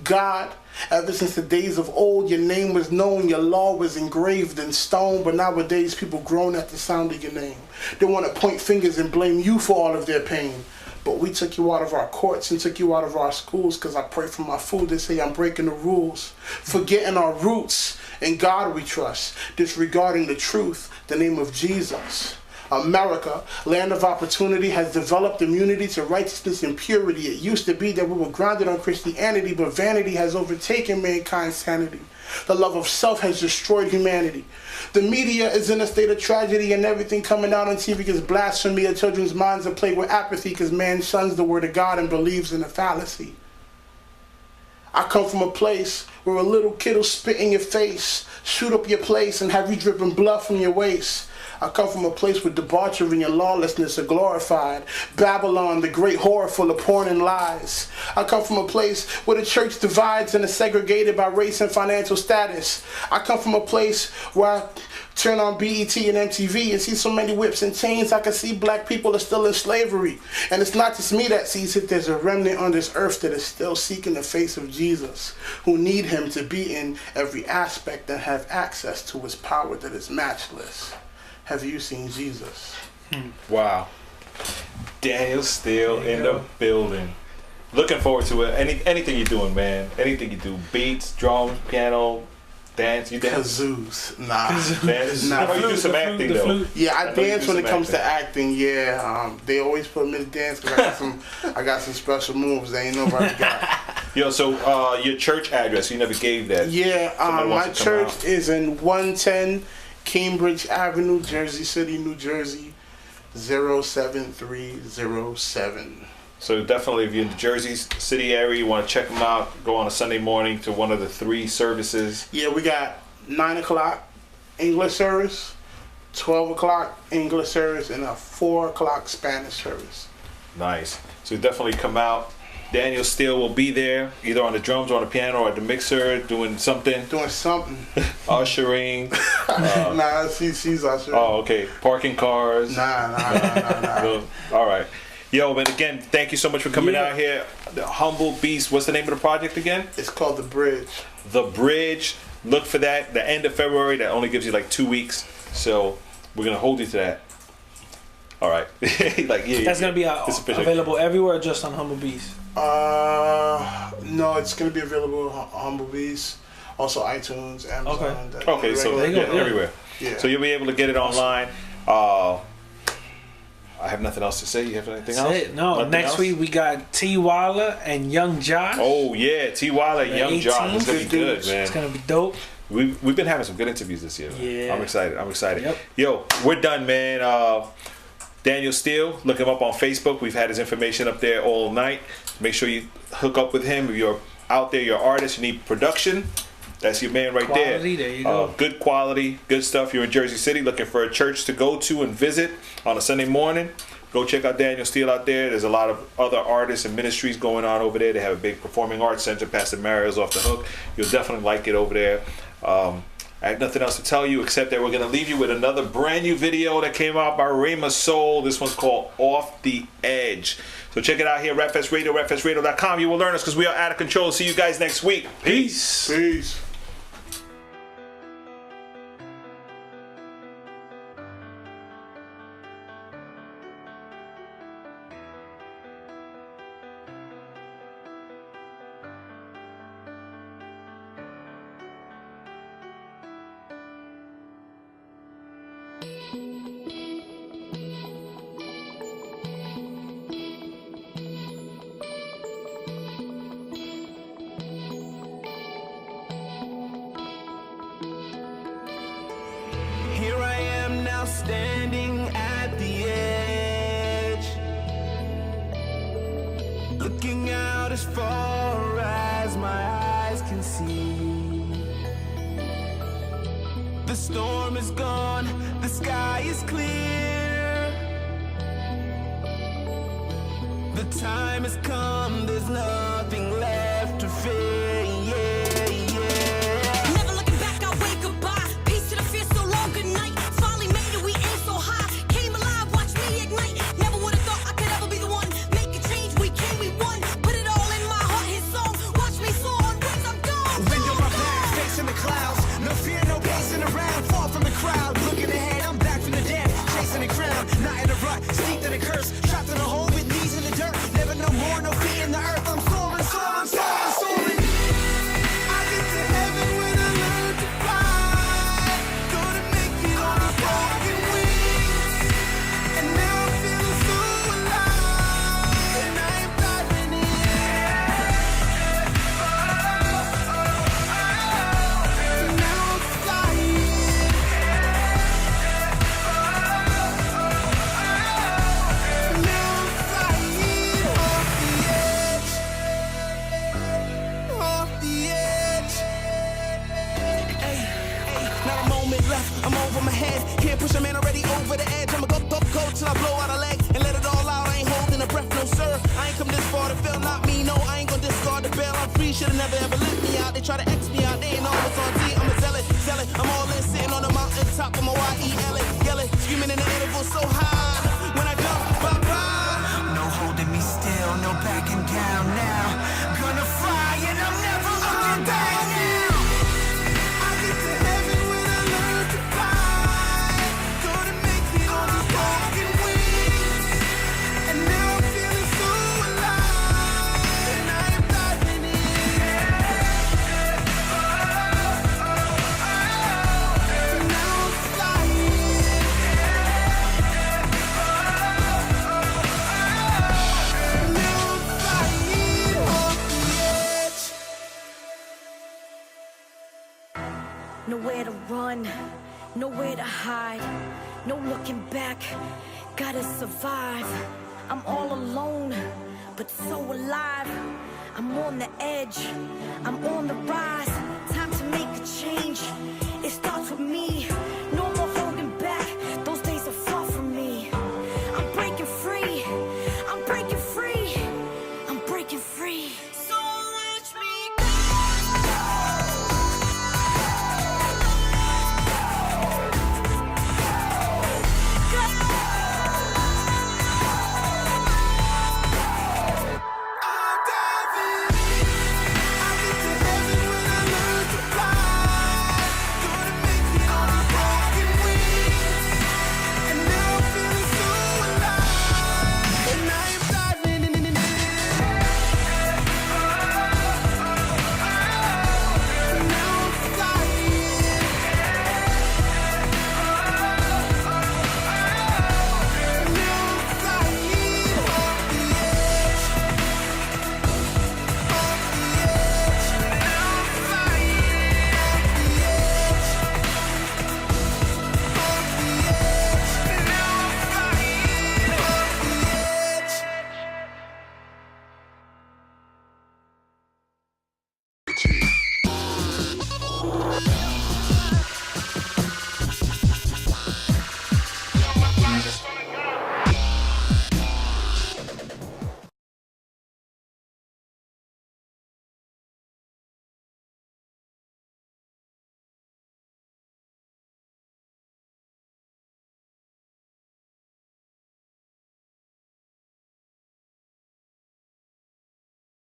[SPEAKER 6] God, ever since the days of old, your name was known, your law was engraved in stone, but nowadays people groan at the sound of your name. They want to point fingers and blame you for all of their pain. But we took you out of our courts and took you out of our schools, because I pray for my food. They say I'm breaking the rules, forgetting our roots. In God we trust, disregarding the truth, the name of Jesus. America, land of opportunity, has developed immunity to righteousness and purity. It used to be that we were grounded on Christianity, but vanity has overtaken mankind's sanity. The love of self has destroyed humanity. The media is in a state of tragedy, and everything coming out on TV is blasphemy. Our children's minds are plagued with apathy because man shuns the word of God and believes in a fallacy. I come from a place where a little kid'll spit in your face, shoot up your place, and have you dripping blood from your waist. I come from a place where debauchery and lawlessness are glorified. Babylon, the great whore full of porn and lies. I come from a place where the church divides and is segregated by race and financial status. I come from a place where I turn on BET and MTV and see so many whips and chains. I can see black people are still in slavery. And it's not just me that sees it. There's a remnant on this earth that is still seeking the face of Jesus, who need him to be in every aspect and have access to his power that is matchless. Have you seen Jesus?
[SPEAKER 5] Wow. Daniel Steele in the building. Looking forward to it. Anything you're doing, man. Anything you do. Beats, drums, piano, dance. You dance?
[SPEAKER 6] Kazoos. Nah.
[SPEAKER 5] Dance?
[SPEAKER 6] Nah.
[SPEAKER 5] You do some acting, though.
[SPEAKER 6] Yeah, I dance when it comes to acting. Yeah, they always put me to dance because I got some special moves they ain't nobody got.
[SPEAKER 5] Yo, so your church address, you never gave that.
[SPEAKER 6] Yeah, my church is in 110 Cambridge Avenue, Jersey City, New Jersey, 07307.
[SPEAKER 5] So definitely, if you're in the Jersey City area, you want to check them out, go on a Sunday morning to one of the 3 services.
[SPEAKER 6] Yeah, we got 9 o'clock English service, 12 o'clock English service, and a 4 o'clock Spanish service.
[SPEAKER 5] Nice. So definitely come out. Daniel Steele will be there, either on the drums or on the piano or at the mixer, doing something. Ushering.
[SPEAKER 6] Nah, she's ushering.
[SPEAKER 5] Oh, okay. Parking cars.
[SPEAKER 6] Nah.
[SPEAKER 5] All right. Yo, but again, thank you so much for coming out here. The Humble Beast. What's the name of the project again?
[SPEAKER 6] It's called The Bridge.
[SPEAKER 5] The Bridge. Look for that. The end of February. That only gives you like 2 weeks. So we're going to hold you to that. All right.
[SPEAKER 4] That's going to be available everywhere or just on Humble Beast?
[SPEAKER 6] No, it's going to be available on Humble Beast. Also iTunes, Amazon.
[SPEAKER 5] Okay, so everywhere.
[SPEAKER 6] Yeah.
[SPEAKER 5] So you'll be able to get it online. I have nothing else to say. You have anything else?
[SPEAKER 4] No, next week we got T. Wilder and Young Josh.
[SPEAKER 5] Oh, yeah. T. Wilder and Young Josh. It's going to be good, man.
[SPEAKER 4] It's going to be dope.
[SPEAKER 5] We've been having some good interviews this year, man.
[SPEAKER 4] Yeah.
[SPEAKER 5] I'm excited.
[SPEAKER 4] Yep.
[SPEAKER 5] Yo, we're done, man. Daniel Steele, look him up on Facebook. We've had his information up there all night. Make sure you hook up with him. If you're out there, you're an artist, you need production, that's your man right there.
[SPEAKER 4] There you go.
[SPEAKER 5] Good quality, good stuff. You're in Jersey City looking for a church to go to and visit on a Sunday morning. Go check out Daniel Steele out there. There's a lot of other artists and ministries going on over there. They have a big performing arts center. Pastor Mario's off the hook. You'll definitely like it over there. I have nothing else to tell you except that we're going to leave you with another brand new video that came out by Rhema Soul. This one's called Off the Edge. So check it out here, Rapfest Radio, rapfestradio.com. You will learn us because we are out of control. See you guys next week. Peace.
[SPEAKER 6] Peace.
[SPEAKER 7] Here I am now standing at the edge, looking out as far as my eyes can see. The storm is gone, the sky is clear. The time has come, there's nothing left to fear. Steeped in a curse, trapped in a hole with knees in the dirt. Never no more, no feet in the earth. I'm soaring.
[SPEAKER 8] feel, not me. No, I ain't gonna discard the bail. I'm free, should've never ever let me out. They try to X me out, they ain't always on T. I'm a zealot, zealot. I'm all in, sitting on the mountain top of my Y-E-L-A, yelling, screaming in the interval so high. When I jump, bye-bye.
[SPEAKER 10] No holding me still, no backing down now. Gonna fly and I'm never looking back now.
[SPEAKER 7] I get to heaven when I learn to fly. Gonna make it on these broken wings. And now I'm feeling so alive. And I am diving in. Now I'm flying. Now I'm flying off the edge.
[SPEAKER 11] Nowhere to run, nowhere to hide, no looking back, gotta survive. I'm all alone, but so alive. I'm on the edge, I'm on the rise. Time to make a change, it starts with me.